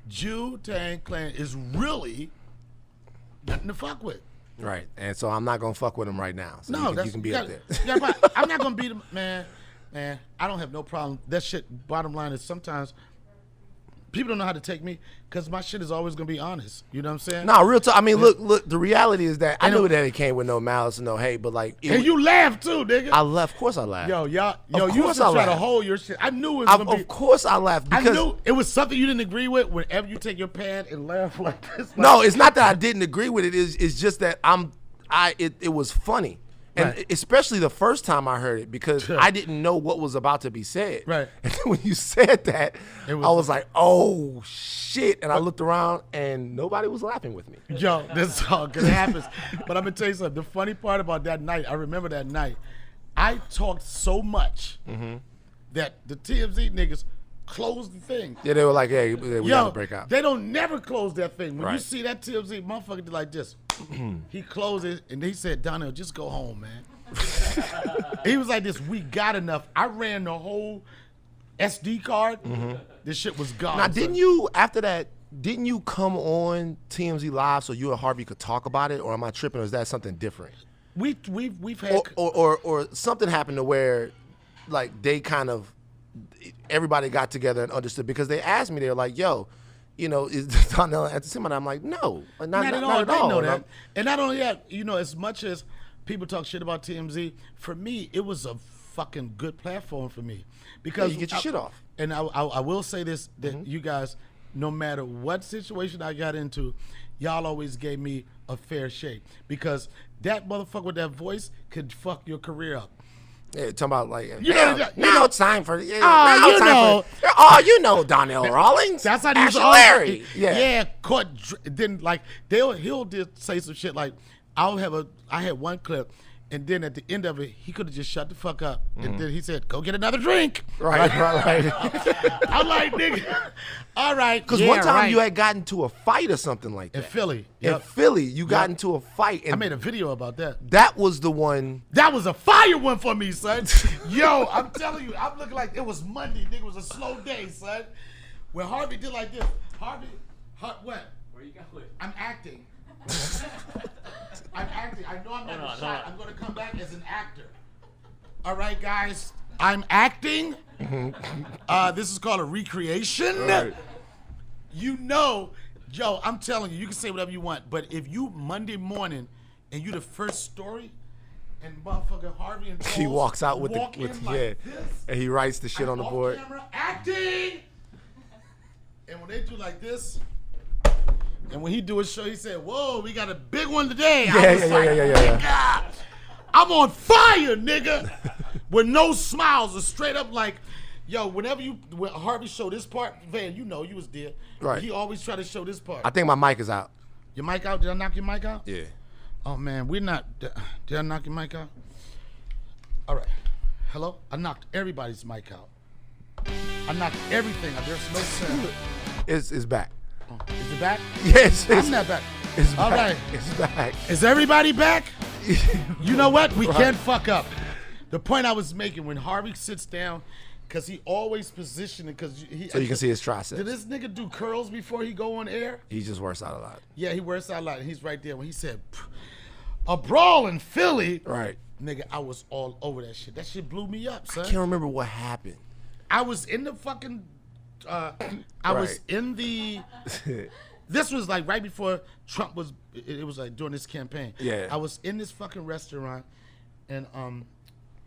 [SPEAKER 1] Jew-Tang Clan is really nothing to fuck with.
[SPEAKER 3] Right. And so I'm not gonna fuck with him right now. So you can be up there.
[SPEAKER 1] I'm not gonna beat him, man. I don't have no problem. That shit. Bottom line is sometimes people don't know how to take me because my shit is always gonna be honest. You know what I'm saying?
[SPEAKER 3] No, real talk. I mean, look. The reality is that I knew that it came with no malice and no hate, but like,
[SPEAKER 1] and you laughed too, nigga.
[SPEAKER 3] I laughed. Of course, I laughed.
[SPEAKER 1] Yo, you
[SPEAKER 3] course
[SPEAKER 1] used to
[SPEAKER 3] I
[SPEAKER 1] try to
[SPEAKER 3] laughed.
[SPEAKER 1] hold your shit. I knew it was gonna be.
[SPEAKER 3] Of course, I laughed because
[SPEAKER 1] I knew it was something you didn't agree with. Whenever you take your pad and laugh like this.
[SPEAKER 3] no, it's not that I didn't agree with it. It's just that it was funny. And especially the first time I heard it, because I didn't know what was about to be said.
[SPEAKER 1] Right.
[SPEAKER 3] And then when you said that, I was like, oh, shit. And I looked around, and nobody was laughing with me.
[SPEAKER 1] Yo, this is all good. It happens. But I'm going to tell you something. The funny part about that night, I remember that night, I talked so much that the TMZ niggas closed the thing.
[SPEAKER 3] Yeah, they were like, hey, we got to break out.
[SPEAKER 1] They don't never close that thing. When you
[SPEAKER 3] Right.
[SPEAKER 1] see that TMZ motherfucker did like this, he closed it, and he said, Donnell, just go home, man. He was like this, we got enough. I ran the whole SD card. This shit was gone.
[SPEAKER 3] Now, didn't you, after that, didn't you come on TMZ Live so you and Harvey could talk about it, or am I tripping, or is that something different?
[SPEAKER 1] We've had...
[SPEAKER 3] Or something happened to where, like, they kind of, everybody got together and understood, because they asked me, they were like, yo, you know, is Donnell anti-Semite? And I'm like, no, not at all.
[SPEAKER 1] They know that. And not only that, you know, as much as people talk shit about TMZ, for me, it was a fucking good platform for me. Because
[SPEAKER 3] you get your shit off.
[SPEAKER 1] And I will say this, that you guys, no matter what situation I got into, y'all always gave me a fair shake. Because that motherfucker with that voice could fuck your career up.
[SPEAKER 3] Yeah, talking about like,
[SPEAKER 1] now
[SPEAKER 3] it's time for,
[SPEAKER 1] you
[SPEAKER 3] know Donnell Rawlings.
[SPEAKER 1] That's how these
[SPEAKER 3] Larry.
[SPEAKER 1] Caught. Then like he'll say some shit like, I had one clip, and then at the end of it, he could have just shut the fuck up, and then he said, "Go get another drink."
[SPEAKER 3] Right.
[SPEAKER 1] I'm like, nigga, all right.
[SPEAKER 3] Because one time you had gotten into a fight or something like that.
[SPEAKER 1] In Philly.
[SPEAKER 3] In Philly, you got into a fight. And
[SPEAKER 1] I made a video about that.
[SPEAKER 3] That was the one.
[SPEAKER 1] That was a fire one for me, son. Yo, I'm telling you, I'm looking like it was Monday. Nigga, it was a slow day, son. When Harvey did like this. What? Where you going? I'm acting. I'm acting. I know I'm not a shot. I'm going to come back as an actor. All right, guys. I'm acting. This is called a recreation.
[SPEAKER 3] Right.
[SPEAKER 1] You know, Joe, I'm telling you, you can say whatever you want, but if you Monday morning and you the first story, and motherfucker Harvey and
[SPEAKER 3] he walks out with
[SPEAKER 1] this,
[SPEAKER 3] and he writes the shit on the board.
[SPEAKER 1] Camera, acting. And when they do like this, and when he do his show, he said, "Whoa, we got a big one today."
[SPEAKER 3] Yeah.
[SPEAKER 1] God, I'm on fire, nigga. With no smiles, or straight up like, yo, when Harvey showed this part, Van, you know, you was there.
[SPEAKER 3] Right.
[SPEAKER 1] He always try to show this part.
[SPEAKER 3] I think my mic is out.
[SPEAKER 1] Your mic out? Did I knock your mic out?
[SPEAKER 3] Yeah.
[SPEAKER 1] Oh man, did I knock your mic out? All right. Hello? I knocked everybody's mic out. I knocked everything out. There's no sound.
[SPEAKER 3] It's back.
[SPEAKER 1] Oh, is it back?
[SPEAKER 3] Yes.
[SPEAKER 1] I'm not back.
[SPEAKER 3] It's
[SPEAKER 1] All
[SPEAKER 3] back.
[SPEAKER 1] right.
[SPEAKER 3] It's back.
[SPEAKER 1] Is everybody back? You know what? We can't fuck up. The point I was making, when Harvey sits down, because he always positioned it, because
[SPEAKER 3] so you can see his triceps.
[SPEAKER 1] Did this nigga do curls before he go on air?
[SPEAKER 3] He just works out a lot.
[SPEAKER 1] Yeah, he works out a lot. And he's right there when he said, a brawl in Philly.
[SPEAKER 3] Right.
[SPEAKER 1] Nigga, I was all over that shit. That shit blew me up, son.
[SPEAKER 3] I can't remember what happened.
[SPEAKER 1] I was in the fucking, was in the, this was like right before Trump was, it was like during this campaign.
[SPEAKER 3] Yeah.
[SPEAKER 1] I was in this fucking restaurant, and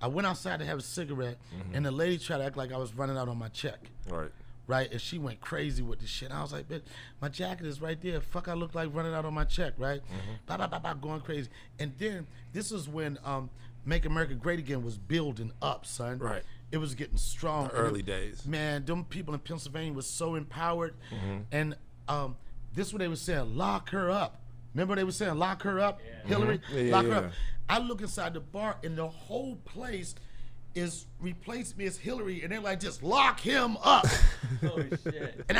[SPEAKER 1] I went outside to have a cigarette, and the lady tried to act like I was running out on my check.
[SPEAKER 3] Right.
[SPEAKER 1] Right, and she went crazy with the shit. I was like, bitch, my jacket is right there. Fuck, I look like running out on my check, right? Blah, blah, blah, blah, going crazy. And then, this is when Make America Great Again was building up, son.
[SPEAKER 3] Right.
[SPEAKER 1] It was getting strong.
[SPEAKER 3] The early days.
[SPEAKER 1] Man, them people in Pennsylvania was so empowered. And this is what they were saying, lock her up. Remember they were saying, lock her up, Hillary? Lock her up. I look inside the bar, and the whole place is replaced me as Hillary, and they're like, just lock him up.
[SPEAKER 2] Holy shit.
[SPEAKER 1] And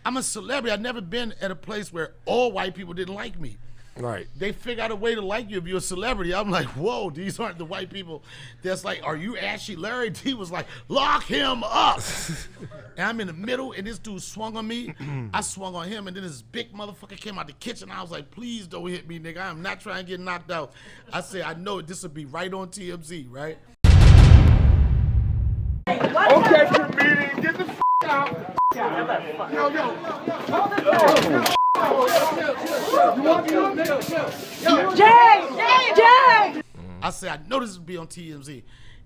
[SPEAKER 1] I'm a celebrity. I've never been at a place where all white people didn't like me.
[SPEAKER 3] Right.
[SPEAKER 1] They figure out a way to like you if you're a celebrity. I'm like, whoa, these aren't the white people that's like, are you Ashley Larry? He was like, lock him up. And I'm in the middle, and this dude swung on me. I swung on him, and then this big motherfucker came out the kitchen. I was like, please don't hit me, nigga. I'm not trying to get knocked out. I said, I know this will be right on TMZ, right?
[SPEAKER 7] Okay, comedian, get the out. Yo.
[SPEAKER 4] Jay!
[SPEAKER 1] I said, I know this will be on TMZ.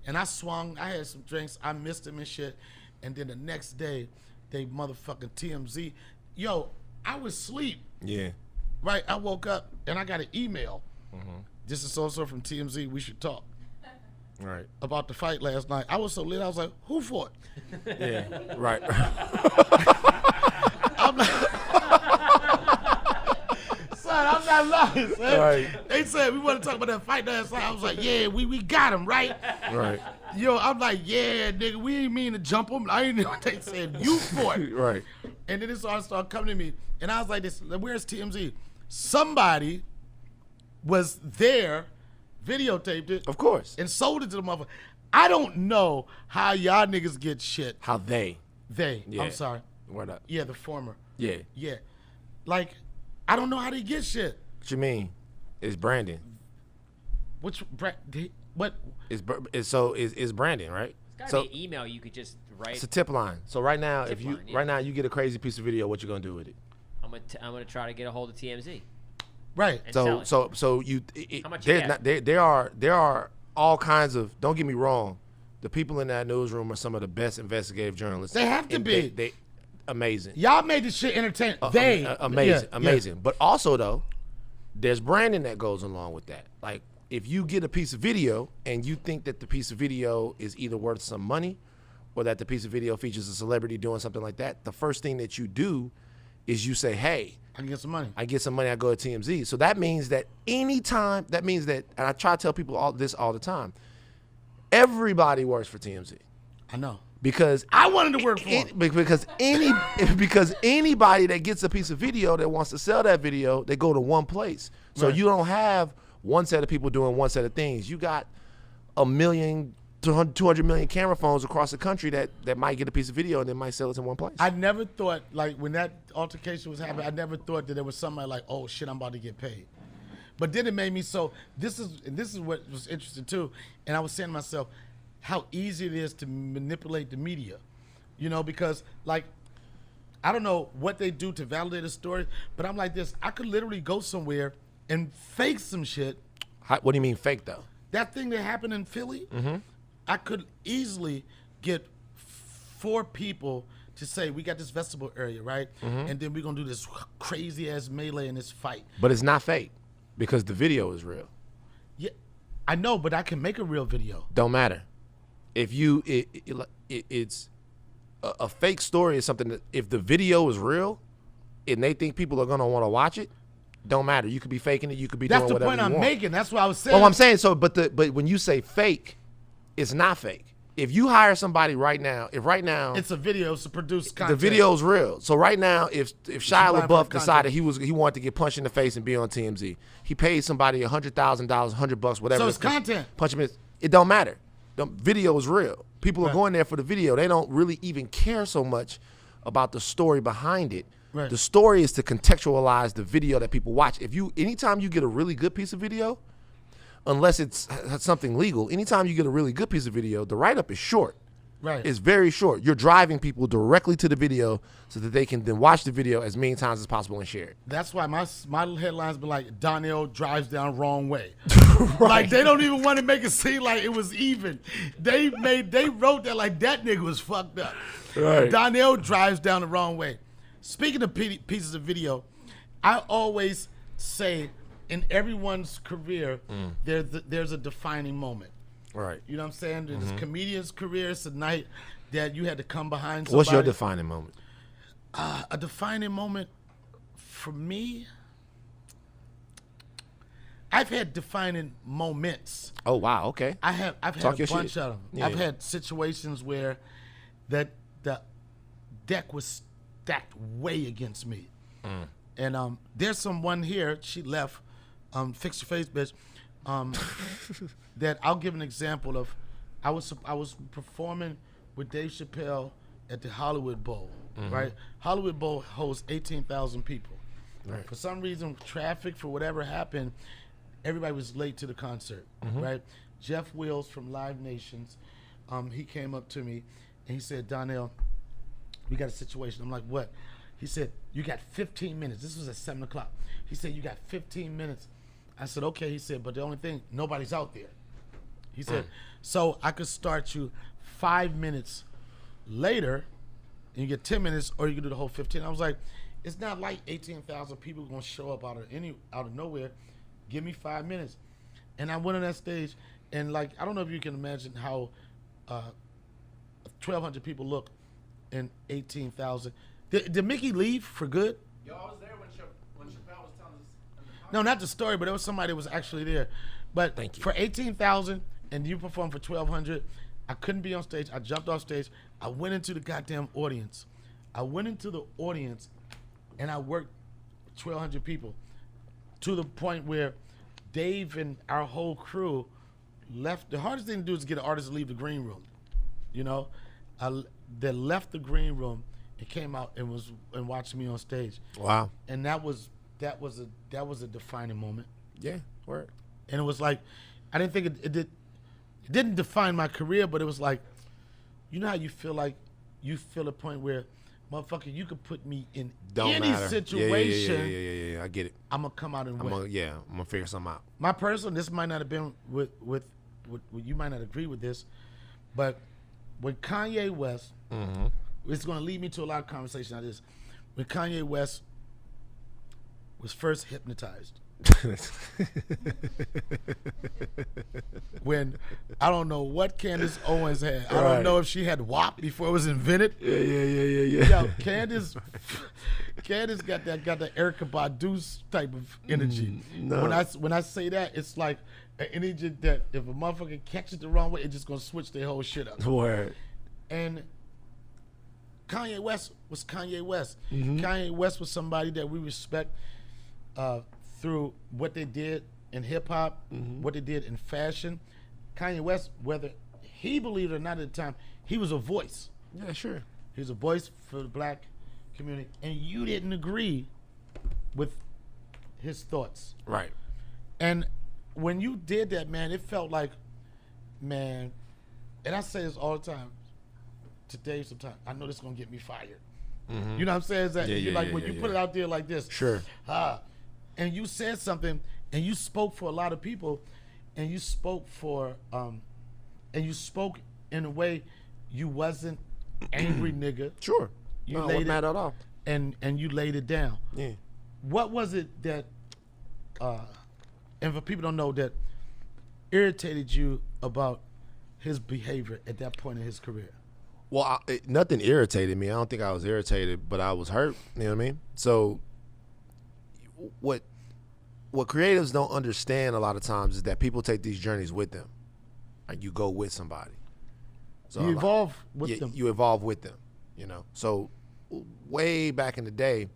[SPEAKER 1] And I swung, I had some drinks, I missed them and shit. And then the next day, they motherfucking TMZ. Yo, I was asleep.
[SPEAKER 3] Yeah.
[SPEAKER 1] Right, I woke up and I got an email this is so-so from TMZ. We should talk
[SPEAKER 3] Right.
[SPEAKER 1] about the fight last night. I was so lit. I was like, who fought?
[SPEAKER 3] Yeah. Right.
[SPEAKER 1] I'm not, son, I'm not lying, son.
[SPEAKER 3] Right.
[SPEAKER 1] They said we want to talk about that fight last night. I was like, yeah, we got him, right?
[SPEAKER 3] Right.
[SPEAKER 1] Yo, I'm like, yeah, nigga, we ain't mean to jump him. I didn't know what they said. You fought.
[SPEAKER 3] Right.
[SPEAKER 1] And then this all started coming to me. And I was like, where's TMZ? Somebody was there, videotaped it,
[SPEAKER 3] Of course.
[SPEAKER 1] and sold it to the motherfucker. I don't know how y'all niggas get shit.
[SPEAKER 3] How they? Yeah.
[SPEAKER 1] I'm sorry.
[SPEAKER 3] What up?
[SPEAKER 1] Yeah, the former.
[SPEAKER 3] Yeah.
[SPEAKER 1] Yeah. Like, I don't know how they get shit.
[SPEAKER 3] What you mean? It's branding.
[SPEAKER 1] What?
[SPEAKER 3] It's branding, right?
[SPEAKER 2] It's
[SPEAKER 3] So
[SPEAKER 2] gotta be an email you could just write.
[SPEAKER 3] it's a tip line. So right now,
[SPEAKER 2] Tip line, yeah.
[SPEAKER 3] right now you get a crazy piece of video, what you gonna do with it?
[SPEAKER 2] I'm gonna try to get a hold of TMZ.
[SPEAKER 1] Right.
[SPEAKER 2] And
[SPEAKER 3] So
[SPEAKER 2] sell it.
[SPEAKER 3] so you
[SPEAKER 2] How much you
[SPEAKER 3] there's
[SPEAKER 2] get?
[SPEAKER 3] not there are all kinds of, don't get me wrong, the people in that newsroom are some of the best investigative journalists.
[SPEAKER 1] They have to
[SPEAKER 3] And
[SPEAKER 1] be.
[SPEAKER 3] They amazing.
[SPEAKER 1] Y'all made this shit entertaining.
[SPEAKER 3] Amazing,
[SPEAKER 1] Yeah,
[SPEAKER 3] amazing. But also though, there's branding that goes along with that. Like if you get a piece of video and you think that the piece of video is either worth some money or that the piece of video features a celebrity doing something like that, the first thing that you do is you say, hey,
[SPEAKER 1] I can get some money.
[SPEAKER 3] I get some money, I go to TMZ. So that means that anytime, and I try to tell people all the time, everybody works for TMZ.
[SPEAKER 1] I know.
[SPEAKER 3] Because
[SPEAKER 1] I wanted to work for them.
[SPEAKER 3] because anybody that gets a piece of video that wants to sell that video, they go to one place. So
[SPEAKER 1] Right.
[SPEAKER 3] you don't have one set of people doing one set of things. You got 1 million, 200 million camera phones across the country that might get a piece of video and then might sell it in one place.
[SPEAKER 1] I never thought, like, when that altercation was happening, I never thought that there was somebody like, oh shit, I'm about to get paid. But then it made me so. This is what was interesting too. And I was saying to myself, how easy it is to manipulate the media, you know, because like, I don't know what they do to validate a story, but I'm like this. I could literally go somewhere and fake some shit.
[SPEAKER 3] What do you mean fake though?
[SPEAKER 1] That thing that happened in Philly, I could easily get 4 people to say, we got this festival area, right? And then we're going to do this crazy ass melee in this fight.
[SPEAKER 3] But it's not fake because the video is real.
[SPEAKER 1] Yeah, I know, but I can make a real video.
[SPEAKER 3] Don't matter. If you, it's a fake story is something that if the video is real and they think people are going to want to watch it, don't matter. You could be faking it. You could be
[SPEAKER 1] That's
[SPEAKER 3] doing
[SPEAKER 1] the
[SPEAKER 3] whatever
[SPEAKER 1] point
[SPEAKER 3] you
[SPEAKER 1] I'm
[SPEAKER 3] want.
[SPEAKER 1] making. That's what I was saying.
[SPEAKER 3] Oh, I'm saying so, but when you say fake, it's not fake. If you hire somebody right now,
[SPEAKER 1] It's a video, it's a produced
[SPEAKER 3] the
[SPEAKER 1] content.
[SPEAKER 3] video's real. So right now, if Shia
[SPEAKER 1] buying
[SPEAKER 3] LaBeouf
[SPEAKER 1] for
[SPEAKER 3] decided
[SPEAKER 1] content.
[SPEAKER 3] he wanted to get punched in the face and be on TMZ, he paid somebody $100,000, $100, whatever.
[SPEAKER 1] So it's content.
[SPEAKER 3] Punch him in. It don't matter. The video is real. People are
[SPEAKER 1] Right.
[SPEAKER 3] going there for the video. They don't really even care so much about the story behind it.
[SPEAKER 1] Right.
[SPEAKER 3] The story is to contextualize the video that people watch. Anytime you get a really good piece of video, unless it's something legal, anytime you get a really good piece of video, the write-up is short.
[SPEAKER 1] Right.
[SPEAKER 3] It's very short. You're driving people directly to the video so that they can then watch the video as many times as possible and share it.
[SPEAKER 1] That's why my headlines be like, Donnell drives down wrong way. Like, they don't even want to make it seem like it was even. They wrote that like that nigga was fucked up.
[SPEAKER 3] Right.
[SPEAKER 1] Donnell drives down the wrong way. Speaking of pieces of video, I always say in everyone's career, there's a defining moment.
[SPEAKER 3] Right.
[SPEAKER 1] You know what I'm saying? In this comedian's career, it's a night that you had to come behind somebody.
[SPEAKER 3] What's your defining moment?
[SPEAKER 1] A defining moment for me, I've had defining moments.
[SPEAKER 3] Oh, wow. Okay.
[SPEAKER 1] I've had
[SPEAKER 3] Talk
[SPEAKER 1] a
[SPEAKER 3] your
[SPEAKER 1] bunch
[SPEAKER 3] shit.
[SPEAKER 1] of them.
[SPEAKER 3] Yeah.
[SPEAKER 1] I've had situations where the deck was stacked way against me. And there's someone here, she left, fix your face, bitch, that I'll give an example of. I was performing with Dave Chappelle at the Hollywood Bowl, right? Hollywood Bowl hosts 18,000 people.
[SPEAKER 3] Right.
[SPEAKER 1] For some reason, traffic, for whatever happened, everybody was late to the concert, right? Jeff Wills from Live Nations, he came up to me and he said, Donnell, we got a situation. I'm like, what? He said, you got 15 minutes. This was at 7 o'clock. He said, you got 15 minutes. I said, okay. He said, but the only thing, nobody's out there. He said, so I could start you 5 minutes later and you get 10 minutes, or you can do the whole 15. I was like, it's not like 18,000 people gonna show up out of nowhere. Give me 5 minutes. And I went on that stage, and like, I don't know if you can imagine how 1,200 people look in 18,000. Did Mickey leave for good?
[SPEAKER 3] Yo, I was there when Chappelle was telling us.
[SPEAKER 1] No, not the story, but it was somebody that was actually there. But
[SPEAKER 3] Thank you.
[SPEAKER 1] for 18,000 and you performed for 1,200, I couldn't be on stage. I jumped off stage. I went into the goddamn audience. And I worked 1,200 people to the point where Dave and our whole crew left. The hardest thing to do is get an artist to leave the green room. You know, they left the green room and came out and watched me on stage.
[SPEAKER 3] Wow.
[SPEAKER 1] And that was a defining moment.
[SPEAKER 3] Yeah. Word.
[SPEAKER 1] And it was like, I didn't think it didn't define my career, but it was like, you know how you feel like you feel a point where, motherfucker, you could put me in any situation.
[SPEAKER 3] Yeah. I get it.
[SPEAKER 1] I'm gonna come out and win.
[SPEAKER 3] I'm gonna figure something out.
[SPEAKER 1] My personal, this might not have been with you might not agree with this, but when Kanye West, it's gonna lead me to a lot of conversation on this. When Kanye West was first hypnotized. When I don't know what Candace Owens had. I don't know if she had WAP before it was invented.
[SPEAKER 3] Yeah.
[SPEAKER 1] Yo, Candace got that Erykah Badu type of energy.
[SPEAKER 3] No.
[SPEAKER 1] When I say that, it's like an energy that if a motherfucker catches it the wrong way, it's just gonna switch their whole shit up.
[SPEAKER 3] Word.
[SPEAKER 1] And Kanye West was Kanye West.
[SPEAKER 3] Mm-hmm.
[SPEAKER 1] Kanye West was somebody that we respect through what they did in hip-hop, what they did in fashion. Kanye West, whether he believed it or not at the time, he was a voice.
[SPEAKER 3] Yeah, sure.
[SPEAKER 1] He was a voice for the black community. And you didn't agree with his thoughts.
[SPEAKER 3] Right.
[SPEAKER 1] And when you did that, man, it felt like, man, and I say this all the time, today sometimes, I know this is going to get me fired. You know what I'm saying? Is that when you put it out there like this.
[SPEAKER 3] Sure.
[SPEAKER 1] And you said something, and you spoke for a lot of people, and you spoke for, and you spoke in a way you wasn't angry nigga.
[SPEAKER 3] Sure.
[SPEAKER 1] You
[SPEAKER 3] no,
[SPEAKER 1] laid
[SPEAKER 3] wasn't mad at all.
[SPEAKER 1] And you laid it down.
[SPEAKER 3] Yeah.
[SPEAKER 1] What was it that, and for people don't know, that irritated you about his behavior at that point in his career?
[SPEAKER 3] Well, nothing irritated me. I don't think I was irritated, but I was hurt. You know what I mean? So, what creatives don't understand a lot of times is that people take these journeys with them. Like, you go with somebody. So
[SPEAKER 1] you evolve with them.
[SPEAKER 3] You evolve with them. You know. So, way back in the day,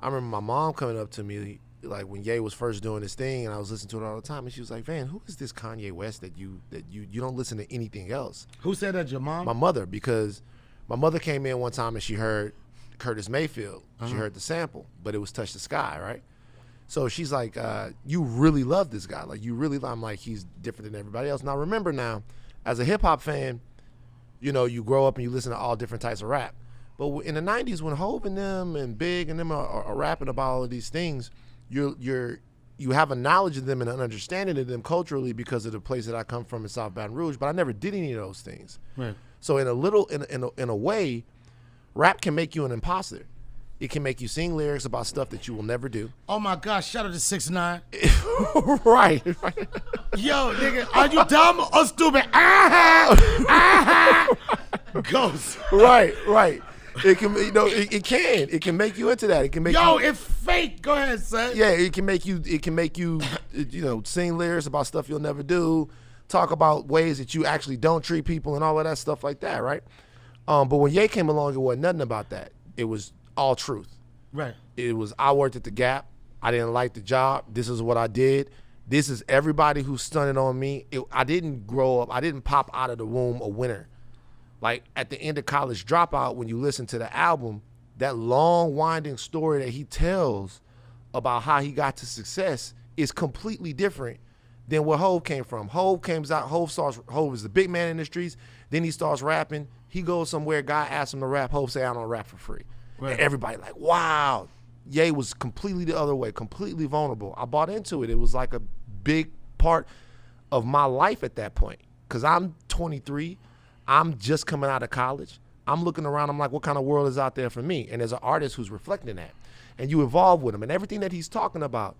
[SPEAKER 3] I remember my mom coming up to me like when Ye was first doing this thing, and I was listening to it all the time, and she was like, "Van, who is this Kanye West that you don't listen to anything else?"
[SPEAKER 1] Who said that? Your mom?
[SPEAKER 3] My mother, because my mother came in one time and she heard Curtis Mayfield. She heard the sample, but it was Touch the Sky, right? So she's like, "You really love this guy. Like, you really." I'm like, "He's different than everybody else." Now remember, now as a hip hop fan, you know, you grow up and you listen to all different types of rap. But in the '90s, when Hov and them and Big and them are rapping about all of these things, you have a knowledge of them and an understanding of them culturally because of the place that I come from in South Baton Rouge. But I never did any of those things. Right. So in a way, rap can make you an imposter. It can make you sing lyrics about stuff that you will never do.
[SPEAKER 1] Oh my gosh! Shout out to 6ix9ine.
[SPEAKER 3] Right.
[SPEAKER 1] Yo, nigga, are you dumb or stupid? Ghost.
[SPEAKER 3] Right. It can, you know, it can make you into that. It can make
[SPEAKER 1] it's fake. Go ahead, son.
[SPEAKER 3] Yeah, it can make you, you know, sing lyrics about stuff you'll never do, talk about ways that you actually don't treat people and all of that stuff like that, right? But when Ye came along, it wasn't nothing about that. It was all truth.
[SPEAKER 1] Right.
[SPEAKER 3] It was, I worked at the Gap. I didn't like the job. This is what I did. This is everybody who's stunning on me. I didn't grow up. I didn't pop out of the womb a winner. Like, at the end of College Dropout, when you listen to the album, that long, winding story that he tells about how he got to success is completely different than where Hov came from. Hov is the big man in the streets. Then he starts rapping. He goes somewhere, guy asks him to rap. Hov say, "I don't rap for free." Right. And everybody like, wow. Ye was completely the other way, completely vulnerable. I bought into it. It was like a big part of my life at that point. Because I'm 23. I'm just coming out of college. I'm looking around. I'm like, what kind of world is out there for me? And there's an artist who's reflecting that. And you evolve with him. And everything that he's talking about,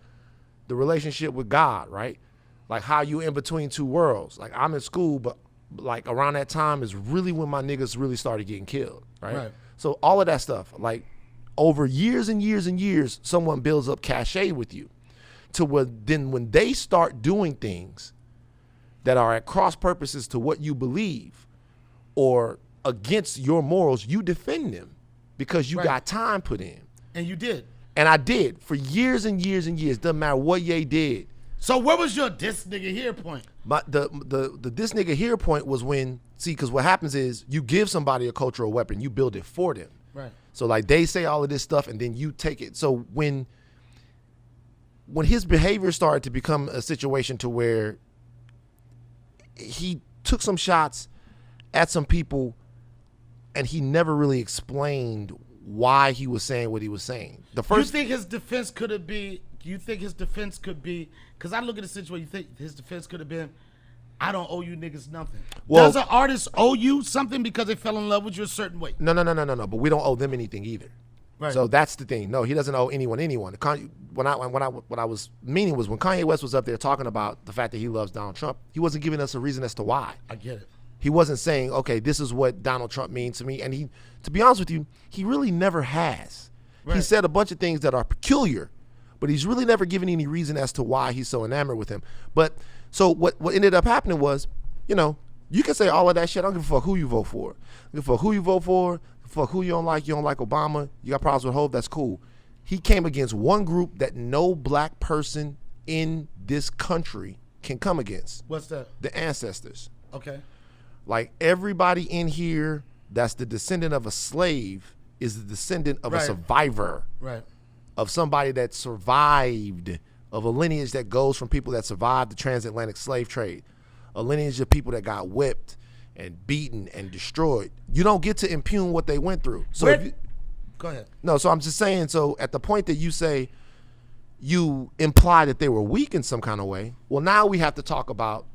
[SPEAKER 3] the relationship with God, right? Like how you in between two worlds. Like I'm in school, but like around that time is really when my niggas really started getting killed, right? So all of that stuff, like over years and years and years, someone builds up cachet with you to where then when they start doing things that are at cross purposes to what you believe or against your morals, you defend them because you got time put in.
[SPEAKER 1] And you did.
[SPEAKER 3] And I did for years and years and years. Doesn't matter what Ye did.
[SPEAKER 1] So where was your this nigga here point?
[SPEAKER 3] The this nigga here point was when, see, because what happens is you give somebody a cultural weapon, you build it for them.
[SPEAKER 1] Right.
[SPEAKER 3] So like they say all of this stuff and then you take it. So when his behavior started to become a situation to where he took some shots at some people and he never really explained why he was saying what he was saying. The first,
[SPEAKER 1] you think his defense could be, because I look at the situation, you think his defense could have been, I don't owe you niggas nothing.
[SPEAKER 3] Well,
[SPEAKER 1] does an artist owe you something because they fell in love with you a certain way?
[SPEAKER 3] No. But we don't owe them anything either.
[SPEAKER 1] Right.
[SPEAKER 3] So that's the thing. No, he doesn't owe anyone. What I was meaning was when Kanye West was up there talking about the fact that he loves Donald Trump, he wasn't giving us a reason as to why.
[SPEAKER 1] I get it.
[SPEAKER 3] He wasn't saying, okay, this is what Donald Trump means to me. And he, to be honest with you, he really never has. Right. He said a bunch of things that are peculiar, but he's really never given any reason as to why he's so enamored with him. But so what ended up happening was, you can say all of that shit. I don't give a fuck who you vote for. I don't give a fuck who you vote for. Fuck who you don't like. You don't like Obama. You got problems with Hov. That's cool. He came against one group that no black person in this country can come against.
[SPEAKER 1] What's that?
[SPEAKER 3] The ancestors.
[SPEAKER 1] Okay.
[SPEAKER 3] Like everybody in here that's the descendant of a slave is the descendant of a survivor.
[SPEAKER 1] Right.
[SPEAKER 3] Of somebody that survived, of a lineage that goes from people that survived the transatlantic slave trade, a lineage of people that got whipped and beaten and destroyed. You don't get to impugn what they went through. So
[SPEAKER 1] go ahead.
[SPEAKER 3] No, so I'm just saying, so at the point that you say you imply that they were weak in some kind of way, well, now we have to talk about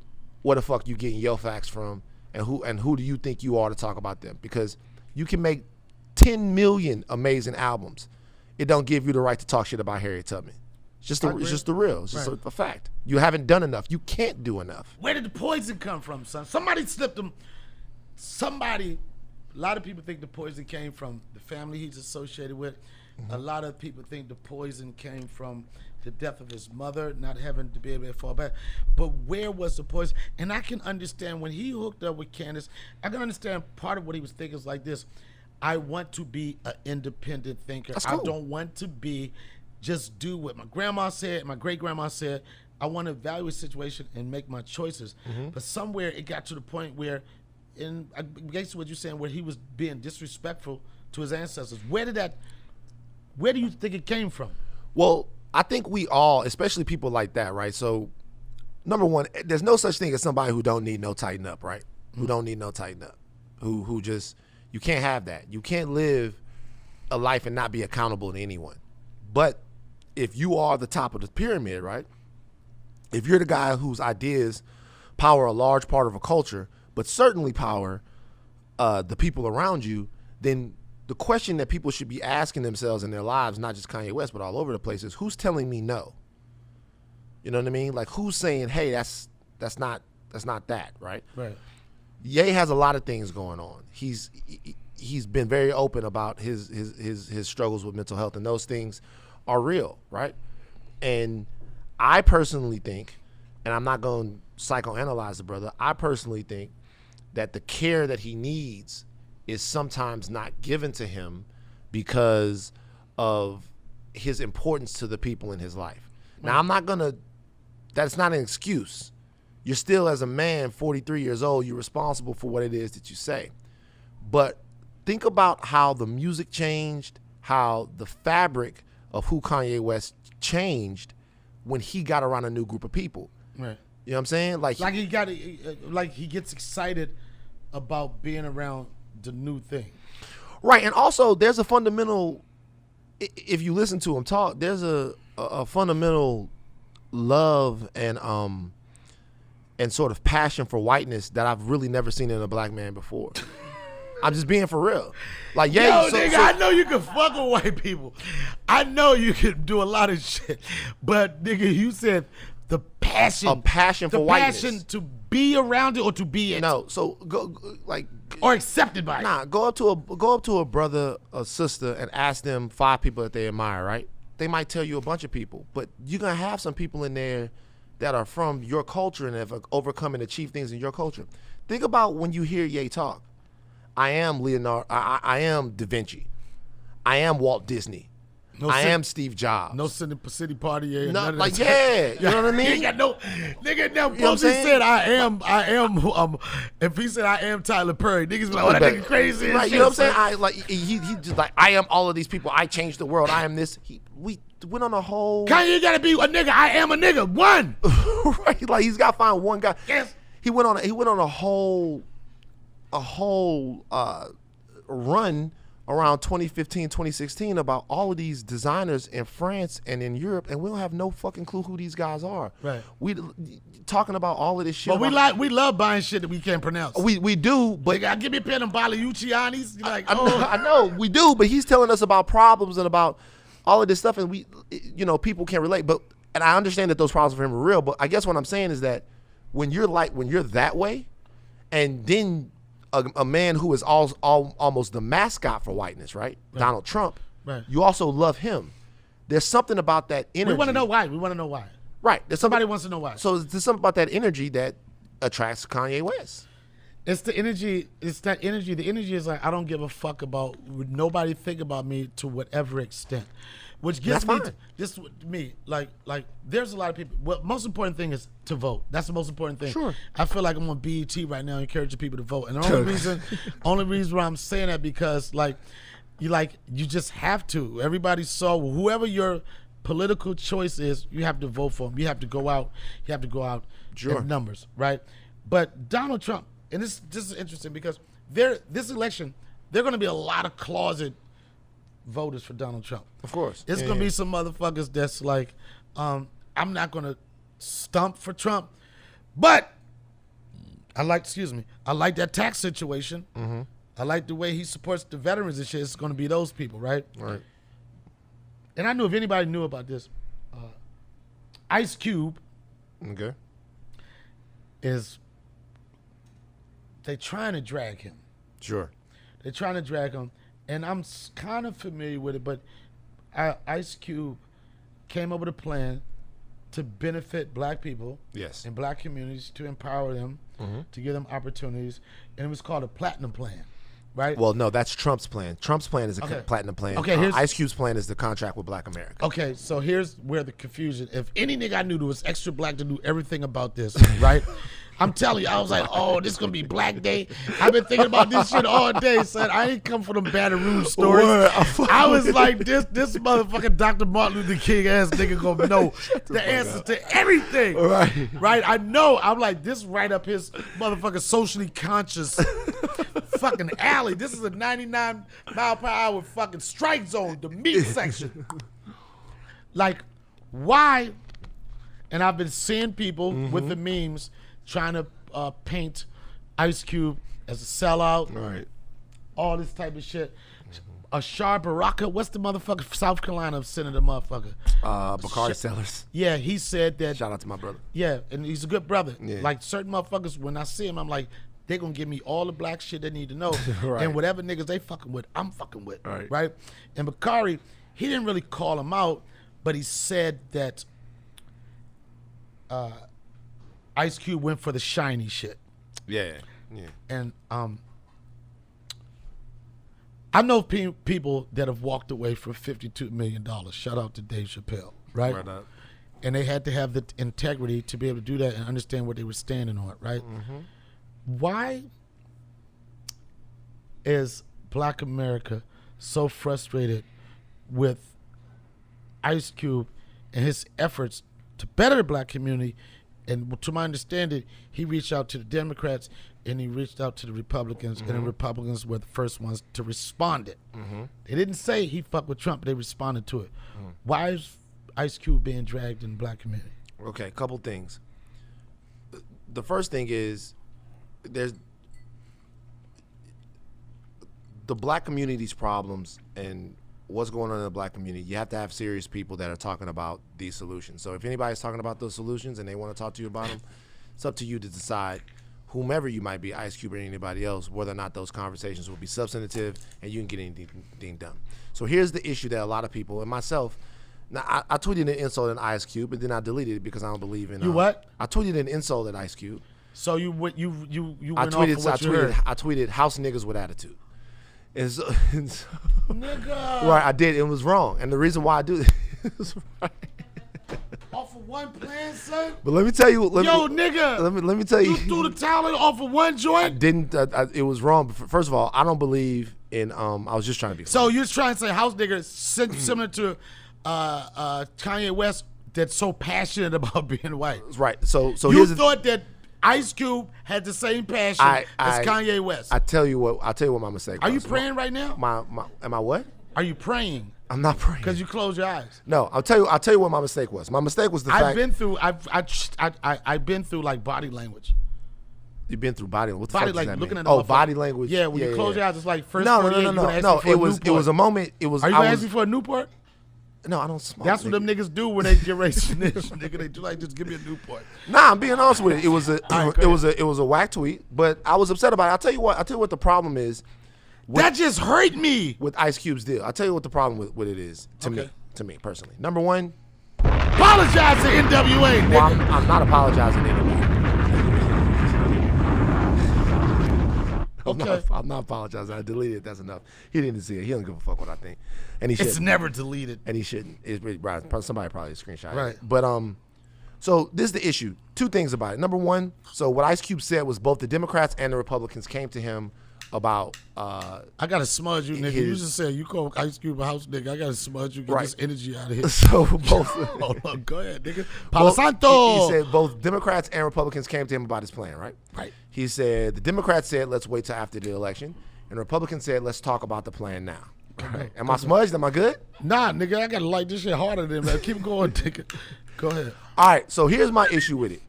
[SPEAKER 3] where the fuck you getting your facts from and who do you think you are to talk about them? Because you can make 10 million amazing albums. It don't give you the right to talk shit about Harriet Tubman. It's just the real. It's just a fact. You haven't done enough. You can't do enough.
[SPEAKER 1] Where did the poison come from, son? Somebody slipped him. A lot of people think the poison came from the family he's associated with. Mm-hmm. A lot of people think the poison came from the death of his mother, not having to be able to fall back. But where was the poison? And I can understand when he hooked up with Candace, I can understand part of what he was thinking is like this. I want to be an independent thinker.
[SPEAKER 3] That's cool.
[SPEAKER 1] I don't want to be just do what my grandma said, my great-grandma said. I want to evaluate the situation and make my choices. Mm-hmm. But somewhere it got to the point where, I guess what you're saying, where he was being disrespectful to his ancestors. Where do you think it came from?
[SPEAKER 3] Well, I think we all, especially people like that, right? So, number one, there's no such thing as somebody who don't need no tighten up, right? Mm-hmm. Who don't need no tighten up. Who just, you can't have that. You can't live a life and not be accountable to anyone. But if you are the top of the pyramid, right? If you're the guy whose ideas power a large part of a culture, but certainly power the people around you, then the question that people should be asking themselves in their lives, not just Kanye West, but all over the place, is who's telling me no? You know what I mean? Like who's saying, hey, that's not that, right?
[SPEAKER 1] Right.
[SPEAKER 3] Ye has a lot of things going on. He's been very open about his struggles with mental health, and those things are real, right? And I personally think, and I'm not going to psychoanalyze the brother, I personally think that the care that he needs is sometimes not given to him because of his importance to the people in his life. Now, that's not an excuse. You're still, as a man, 43 years old, you're responsible for what it is that you say. But think about how the music changed, how the fabric of who Kanye West changed when he got around a new group of people.
[SPEAKER 1] Right.
[SPEAKER 3] You know what I'm saying? Like
[SPEAKER 1] he gets excited about being around the new thing.
[SPEAKER 3] Right, and also there's a fundamental, if you listen to him talk, there's a fundamental love and sort of passion for whiteness that I've really never seen in a black man before. I'm just being for real. Like, yeah,
[SPEAKER 1] nigga, I know you can fuck with white people. I know you can do a lot of shit. But nigga, you said the passion.
[SPEAKER 3] A passion for
[SPEAKER 1] the
[SPEAKER 3] whiteness.
[SPEAKER 1] passion to be around it or to be it.
[SPEAKER 3] No, so go like
[SPEAKER 1] or accepted by it.
[SPEAKER 3] Nah, go up to a brother or sister and ask them 5 people that they admire, right? They might tell you a bunch of people, but you're gonna have some people in there that are from your culture and have overcome and achieved things in your culture. Think about when you hear Ye talk. I am Leonardo. I am Da Vinci. I am Walt Disney. I am Steve Jobs.
[SPEAKER 1] No city party. Yeah,
[SPEAKER 3] No,
[SPEAKER 1] none of
[SPEAKER 3] like
[SPEAKER 1] that.
[SPEAKER 3] you know what I mean?
[SPEAKER 1] He ain't got no nigga. Now,
[SPEAKER 3] You know what I'm
[SPEAKER 1] if he
[SPEAKER 3] saying?
[SPEAKER 1] said I am. If he said I am Tyler Perry, niggas be like, oh, that nigga crazy. as
[SPEAKER 3] Right,
[SPEAKER 1] shit,
[SPEAKER 3] you know what I'm saying?
[SPEAKER 1] son.
[SPEAKER 3] I like he just like I am all of these people. I changed the world. I am this. We went on a whole
[SPEAKER 1] Kanye gotta be a nigga. I am a nigga. One.
[SPEAKER 3] right. Like he's got to find one guy.
[SPEAKER 1] Yes.
[SPEAKER 3] He went on a whole run around 2015, 2016 about all of these designers in France and in Europe, and we don't have no fucking clue who these guys are.
[SPEAKER 1] Right.
[SPEAKER 3] We talking about all of this shit.
[SPEAKER 1] But we love buying shit that we can't pronounce.
[SPEAKER 3] We do, but
[SPEAKER 1] Nigga, give me a pen and Baliucciani's. You're like,
[SPEAKER 3] I know we do, but he's telling us about problems and about all of this stuff, and we, people can't relate. But and I understand that those problems for him are real. But I guess what I'm saying is that when you're that way, and then a man who is almost the mascot for whiteness, right? Donald Trump.
[SPEAKER 1] Right.
[SPEAKER 3] You also love him. There's something about that energy.
[SPEAKER 1] we want to know why.
[SPEAKER 3] Right. There's
[SPEAKER 1] Somebody wants to know why.
[SPEAKER 3] So there's something about that energy that attracts Kanye West.
[SPEAKER 1] It's the energy. It's that energy. The energy is like, I don't give a fuck about nobody think about me to whatever extent. Which gets
[SPEAKER 3] That's
[SPEAKER 1] me like there's a lot of people. What most important thing is to vote. That's the most important thing.
[SPEAKER 3] Sure.
[SPEAKER 1] I feel like I'm on BET right now encouraging people to vote. And the only reason why I'm saying that because you just have to. Everybody saw whoever your political choice is, you have to vote for them. You have to go out.
[SPEAKER 3] Sure.
[SPEAKER 1] In numbers, right? But Donald Trump, and this is interesting because this election, there are going to be a lot of closet voters for Donald Trump.
[SPEAKER 3] Of course.
[SPEAKER 1] It's going to be some motherfuckers that's like, I'm not going to stump for Trump, but I like that tax situation. Mm-hmm. I like the way he supports the veterans and shit. It's going to be those people, right?
[SPEAKER 3] Right.
[SPEAKER 1] And I knew if anybody knew about this, Ice Cube
[SPEAKER 3] Okay.
[SPEAKER 1] they're trying to drag him.
[SPEAKER 3] Sure.
[SPEAKER 1] They're trying to drag him, and I'm kind of familiar with it, but Ice Cube came up with a plan to benefit black people
[SPEAKER 3] Yes.
[SPEAKER 1] and black communities, to empower them, to give them opportunities, and it was called a platinum plan, right?
[SPEAKER 3] Well, no, that's Trump's plan. Trump's plan is a
[SPEAKER 1] Okay.
[SPEAKER 3] platinum plan.
[SPEAKER 1] Okay,
[SPEAKER 3] Ice Cube's plan is the contract with Black America.
[SPEAKER 1] Okay, so here's where the confusion. If any nigga I knew that was extra black to do everything about this, right? I'm telling you, I was like, oh, this is gonna be Black Day. I've been thinking about this shit all day, son. I ain't come from them Baton Rouge stories. I was like, this motherfucking Dr. Martin Luther King ass nigga gonna know the answers to everything. Right? I know. I'm like, this right up his motherfucking socially conscious fucking alley. This is a 99 mile per hour fucking strike zone, the meat section. Like, why? And I've been seeing people with the memes trying to paint Ice Cube as a sellout,
[SPEAKER 3] Right.
[SPEAKER 1] all this type of shit. Ashar Baraka, what's the motherfucker South Carolina senator motherfucker?
[SPEAKER 3] Bakari Sellers.
[SPEAKER 1] Yeah, he said that.
[SPEAKER 3] Shout out to my brother.
[SPEAKER 1] Yeah, and he's a good brother.
[SPEAKER 3] Yeah.
[SPEAKER 1] Like certain motherfuckers, when I see him, I'm like, they're gonna give me all the black shit they need to know.
[SPEAKER 3] Right.
[SPEAKER 1] And whatever niggas they fucking with, I'm fucking with.
[SPEAKER 3] Right.
[SPEAKER 1] And Bakari, he didn't really call him out, but he said that Ice Cube went for the shiny shit.
[SPEAKER 3] Yeah.
[SPEAKER 1] And I know people that have walked away from $52 million. Shout out to Dave Chappelle, right?
[SPEAKER 3] Right up.
[SPEAKER 1] And they had to have the integrity to be able to do that and understand what they were standing on, right? Why is Black America so frustrated with Ice Cube and his efforts to better the black community? And to my understanding, he reached out to the Democrats and he reached out to the Republicans, and the Republicans were the first ones to respond it. They didn't say he fucked with Trump, but they responded to it. Why is Ice Cube being dragged in the black community?
[SPEAKER 3] Okay, couple things. The first thing is there's the black community's problems and what's going on in the black community, you have to have serious people that are talking about these solutions. So if anybody's talking about those solutions and they want to talk to you about them, it's up to you to decide, whomever you might be, Ice Cube or anybody else, whether or not those conversations will be substantive and you can get anything done. So here's the issue that a lot of people, and myself, now I tweeted an insult at Ice Cube, and then I deleted it because I don't believe in.
[SPEAKER 1] You what?
[SPEAKER 3] I tweeted an insult at Ice Cube.
[SPEAKER 1] So you went off of
[SPEAKER 3] I
[SPEAKER 1] heard.
[SPEAKER 3] tweeted house niggas with attitude. And so,
[SPEAKER 1] Nigga.
[SPEAKER 3] right, I did. It was wrong, and the reason why I do it was right.
[SPEAKER 1] Off of one plan, son?
[SPEAKER 3] But let me tell you,
[SPEAKER 1] Nigga.
[SPEAKER 3] Let me tell you.
[SPEAKER 1] You threw the talent off of one joint?
[SPEAKER 3] It was wrong. First of all, I don't believe in. I was just trying to be.
[SPEAKER 1] So you're trying to say house nigga similar to Kanye West that's so passionate about being white?
[SPEAKER 3] Right. So
[SPEAKER 1] you
[SPEAKER 3] here's
[SPEAKER 1] thought that Ice Cube had the same passion as Kanye West.
[SPEAKER 3] I tell you what my mistake was.
[SPEAKER 1] Are you praying right now?
[SPEAKER 3] Am I what?
[SPEAKER 1] Are you praying?
[SPEAKER 3] I'm not praying.
[SPEAKER 1] Because you close your eyes.
[SPEAKER 3] No, I'll tell you what my mistake was. My mistake was the fact.
[SPEAKER 1] I've been through like body language.
[SPEAKER 3] You've been through body language. What the
[SPEAKER 1] Body
[SPEAKER 3] fuck does
[SPEAKER 1] like
[SPEAKER 3] that
[SPEAKER 1] looking
[SPEAKER 3] mean?
[SPEAKER 1] at
[SPEAKER 3] Oh, body language.
[SPEAKER 1] Yeah, when you close your eyes, it's like first.
[SPEAKER 3] No. It was a moment. It was.
[SPEAKER 1] Are you asking for a Newport?
[SPEAKER 3] No, I don't smoke.
[SPEAKER 1] That's what them niggas do when they get ready to snitch, nigga. They do like, just give me a Newport.
[SPEAKER 3] Nah, I'm being honest with it. It was a
[SPEAKER 1] Right,
[SPEAKER 3] it was a whack tweet, but I was upset about it. I'll tell you what the problem is.
[SPEAKER 1] That just hurt me.
[SPEAKER 3] With Ice Cube's deal. I'll tell you what the problem with it is to me personally. Number one,
[SPEAKER 1] apologize to NWA, nigga.
[SPEAKER 3] Well, I'm not apologizing anymore. I'm not apologizing. I deleted it. That's enough. He didn't see it. He doesn't give a fuck what I think, and he shouldn't.
[SPEAKER 1] It's never deleted,
[SPEAKER 3] and he shouldn't. It's right. Somebody probably screenshot
[SPEAKER 1] right.
[SPEAKER 3] it. But so this is the issue. Two things about it. Number one, so what Ice Cube said was both the Democrats and the Republicans came to him about.
[SPEAKER 1] I gotta smudge you, nigga. You just said you call Ice Cube a house nigga. I gotta smudge you. Get this energy out of here.
[SPEAKER 3] So both.
[SPEAKER 1] Hold on, go ahead, nigga. Palo Santo.
[SPEAKER 3] He said both Democrats and Republicans came to him about his plan, right?
[SPEAKER 1] Right.
[SPEAKER 3] He said the Democrats said let's wait till after the election, and the Republicans said let's talk about the plan now. Right. Am I smudged? Am I good?
[SPEAKER 1] Nah, nigga. I gotta light this shit harder than that. Keep going, nigga. Go ahead.
[SPEAKER 3] All right. So here's my issue with it.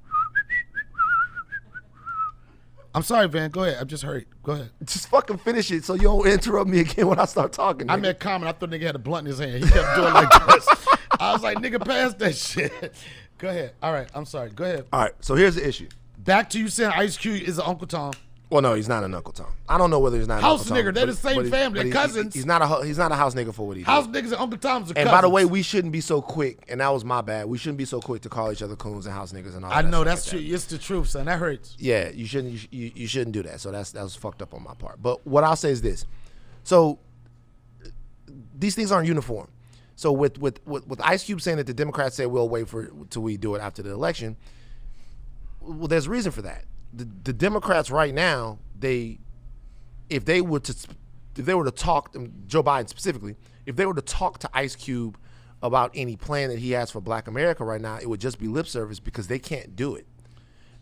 [SPEAKER 1] I'm sorry, Van. Go ahead. I'm just hurried. Go ahead.
[SPEAKER 3] Just fucking finish it so you don't interrupt me again when I start talking.
[SPEAKER 1] I meant comment. I thought nigga had a blunt in his hand. He kept doing like this. I was like, nigga, pass that shit. Go ahead. All right. I'm sorry. Go ahead.
[SPEAKER 3] All right. So here's the issue.
[SPEAKER 1] Back to you saying Ice Cube is an Uncle Tom.
[SPEAKER 3] Well, no, he's not an Uncle Tom. I don't know whether he's not an
[SPEAKER 1] house
[SPEAKER 3] Uncle Tom.
[SPEAKER 1] Nigga. They're the same family. They're cousins.
[SPEAKER 3] He's not a house nigga for what he did.
[SPEAKER 1] House niggas and Uncle Toms are cousins.
[SPEAKER 3] And by the way, we shouldn't be so quick, and that was my bad. We shouldn't be so quick to call each other coons and house niggas and all that.
[SPEAKER 1] I know,
[SPEAKER 3] stuff
[SPEAKER 1] that's
[SPEAKER 3] like
[SPEAKER 1] true.
[SPEAKER 3] that.
[SPEAKER 1] It's the truth, son. That hurts.
[SPEAKER 3] Yeah, you shouldn't. You shouldn't do that. So that was fucked up on my part. But what I'll say is this: so these things aren't uniform. So with Ice Cube saying that the Democrats say we'll wait till we do it after the election, well, there's a reason for that. The Democrats right now, if they were to talk, Joe Biden specifically, if they were to talk to Ice Cube about any plan that he has for Black America right now, it would just be lip service because they can't do it.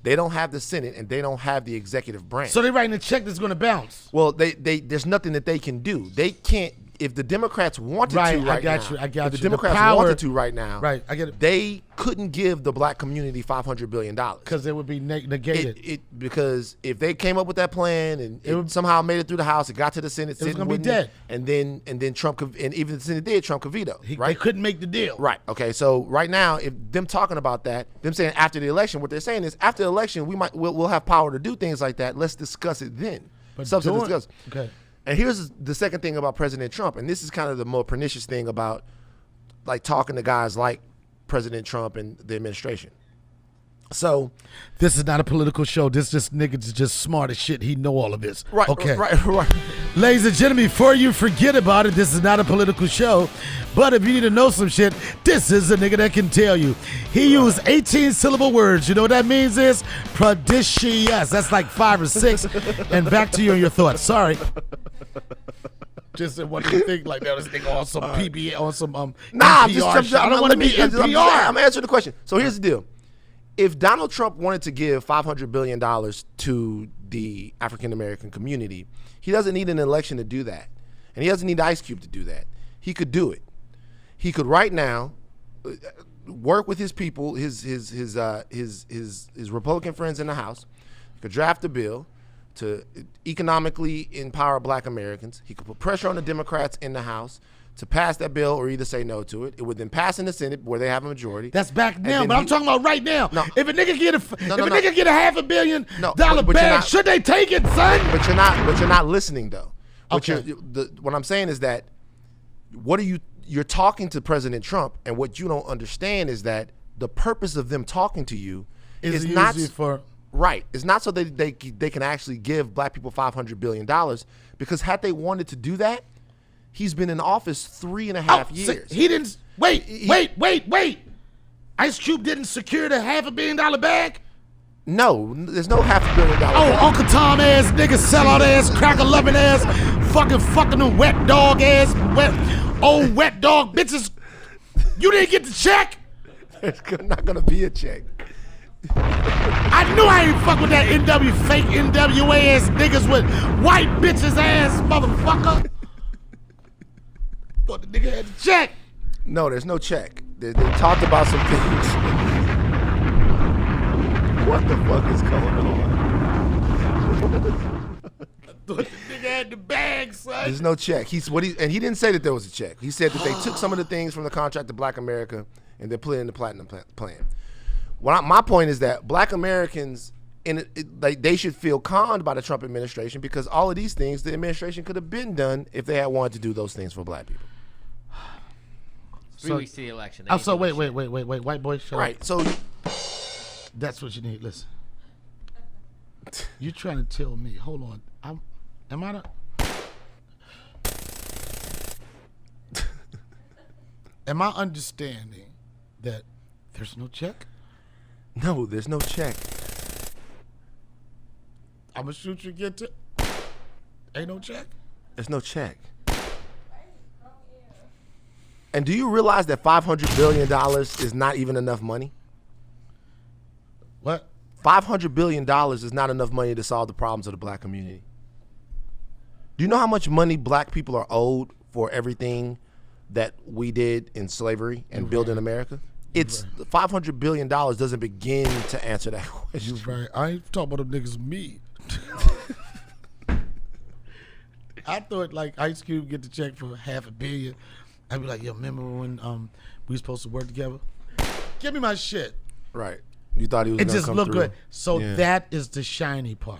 [SPEAKER 3] They don't have the Senate and they don't have the executive branch.
[SPEAKER 1] So they're writing a check that's going to bounce.
[SPEAKER 3] Well, there's nothing that they can do. They can't. If the Democrats wanted to right now,
[SPEAKER 1] I got you.
[SPEAKER 3] If the Democrats wanted to right now,
[SPEAKER 1] right, I get it.
[SPEAKER 3] They couldn't give the Black community $500 billion
[SPEAKER 1] because it would be negated.
[SPEAKER 3] Because if they came up with that plan and it somehow made it through the House, it got to the Senate,
[SPEAKER 1] it was going to be dead.
[SPEAKER 3] And then Trump and even the Senate did, Trump could veto. Right?
[SPEAKER 1] They couldn't make the deal.
[SPEAKER 3] Right. Okay. So right now, if them talking about that, them saying after the election, what they're saying is after the election we'll have power to do things like that. Let's discuss it then.
[SPEAKER 1] But
[SPEAKER 3] Something to discuss.
[SPEAKER 1] Okay.
[SPEAKER 3] And here's the second thing about President Trump, and this is kind of the more pernicious thing about like talking to guys like President Trump and the administration. So
[SPEAKER 1] this is not a political show. This just niggas just smart as shit. He know all of this.
[SPEAKER 3] Right.
[SPEAKER 1] Okay.
[SPEAKER 3] Right.
[SPEAKER 1] Ladies and gentlemen, before you forget about it, this is not a political show. But if you need to know some shit, this is a nigga that can tell you. He used 18-syllable words. You know what that means is prodigious. That's like 5 or 6. And back to you and your thoughts. Sorry. Just what do you think like that? This nigga on some PBA, on some
[SPEAKER 3] Nah,
[SPEAKER 1] NPR I don't want to be NPR.
[SPEAKER 3] I'm answering the question. So here's the deal. If Donald Trump wanted to give $500 billion to the African-American community, he doesn't need an election to do that. And he doesn't need Ice Cube to do that. He could do it. He could right now work with his people, his Republican friends in the House. He could draft a bill to economically empower Black Americans. He could put pressure on the Democrats in the House to pass that bill or either say no to it. It would then pass in the Senate where they have a majority.
[SPEAKER 1] That's back now, but I'm talking about right now.
[SPEAKER 3] No.
[SPEAKER 1] If a nigga get nigga get a $500 million
[SPEAKER 3] but
[SPEAKER 1] bag, should they take it, son?
[SPEAKER 3] But you're not listening though.
[SPEAKER 1] Okay.
[SPEAKER 3] What I'm saying is that you're talking to President Trump, and what you don't understand is that the purpose of them talking to you is not
[SPEAKER 1] for
[SPEAKER 3] right. It's not so that they can actually give black people $500 billion, because had they wanted to do that, he's been in office 3.5 years.
[SPEAKER 1] He didn't. Wait. Ice Cube didn't secure the $500 million bag?
[SPEAKER 3] No, there's no $500 million.
[SPEAKER 1] Oh, Uncle Tom ass niggas, sellout ass, cracker loving ass, fucking them wet dog ass, old wet dog bitches. You didn't get the check?
[SPEAKER 3] There's not gonna be a check.
[SPEAKER 1] I knew I ain't fuck with that fake NWA ass niggas with white bitches ass motherfucker. Thought the nigga had the check.
[SPEAKER 3] No, there's no check. They talked about some things. What the fuck is going on?
[SPEAKER 1] I thought the nigga had the bag, son.
[SPEAKER 3] There's no check. He didn't say that there was a check. He said that they took some of the things from the contract to Black America and they put it in the platinum plan. My point is that Black Americans, they should feel conned by the Trump administration, because all of these things the administration could have been done if they had wanted to do those things for black people.
[SPEAKER 2] 3 weeks to the election.
[SPEAKER 1] So wait, white boy, shut
[SPEAKER 3] Right.
[SPEAKER 1] up.
[SPEAKER 3] So
[SPEAKER 1] That's what you need. Listen, you trying to tell me? Hold on, am I the? Am I understanding that there's no check?
[SPEAKER 3] no, there's no check.
[SPEAKER 1] I'm gonna shoot you. Get to. Ain't no check.
[SPEAKER 3] There's no check. And do you realize that $500 billion is not even enough money?
[SPEAKER 1] What?
[SPEAKER 3] $500 billion is not enough money to solve the problems of the black community. Do you know how much money black people are owed for everything that we did in slavery and building America? It's $500 billion doesn't begin to answer that question.
[SPEAKER 1] You right. I ain't talking about them niggas. Me. I thought like Ice Cube get the check for $500 million. I'd be like, yo, remember when we were supposed to work together? Give me my shit.
[SPEAKER 3] Right. You thought he was
[SPEAKER 1] It
[SPEAKER 3] gonna
[SPEAKER 1] just
[SPEAKER 3] come
[SPEAKER 1] looked
[SPEAKER 3] through.
[SPEAKER 1] good. So
[SPEAKER 3] Yeah.
[SPEAKER 1] that is the shiny part.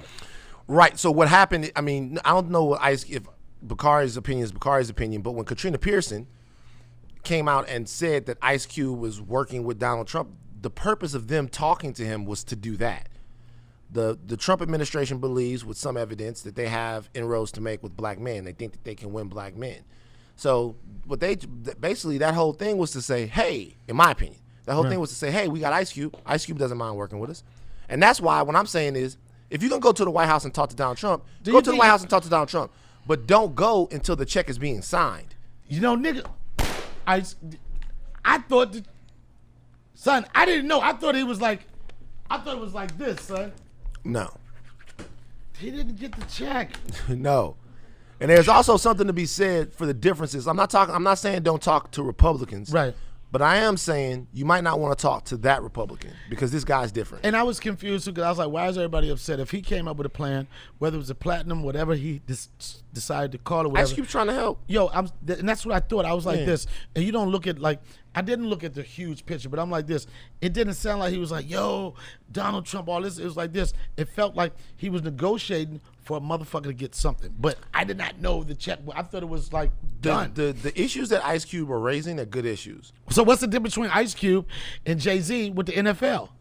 [SPEAKER 3] Right. So what happened? I mean, I don't know if Bakari's opinion is Bakari's opinion, but when Katrina Pearson came out and said that Ice Cube was working with Donald Trump, the purpose of them talking to him was to do that. The Trump administration believes, with some evidence, that they have inroads to make with black men. They think that they can win black men. So what basically that whole thing was to say, hey, in my opinion, the whole thing was to say, hey, we got Ice Cube. Ice Cube doesn't mind working with us. And that's why what I'm saying is, if you're going to go to the White House and talk to Donald Trump, go to the White House and talk to Donald Trump. But don't go until the check is being signed.
[SPEAKER 1] You know, nigga, I thought, son, I didn't know. I thought it was like this, son.
[SPEAKER 3] No.
[SPEAKER 1] He didn't get the check.
[SPEAKER 3] No. And there's also something to be said for the differences. I'm not saying don't talk to Republicans.
[SPEAKER 1] Right.
[SPEAKER 3] But I am saying you might not want to talk to that Republican because this guy's different.
[SPEAKER 1] And I was confused because I was like, why is everybody upset? If he came up with a plan, whether it was a platinum, whatever he decided to call it, whatever.
[SPEAKER 3] Ice Cube's trying to help.
[SPEAKER 1] Yo, and that's what I thought. I was like this. And you don't look at I didn't look at the huge picture, but I'm like this. It didn't sound like he was like, yo, Donald Trump, all this. It was like this. It felt like he was negotiating for a motherfucker to get something. But I did not know the check. I thought it was like done.
[SPEAKER 3] The issues that Ice Cube are raising are good issues.
[SPEAKER 1] So what's the difference between Ice Cube and Jay-Z with the NFL?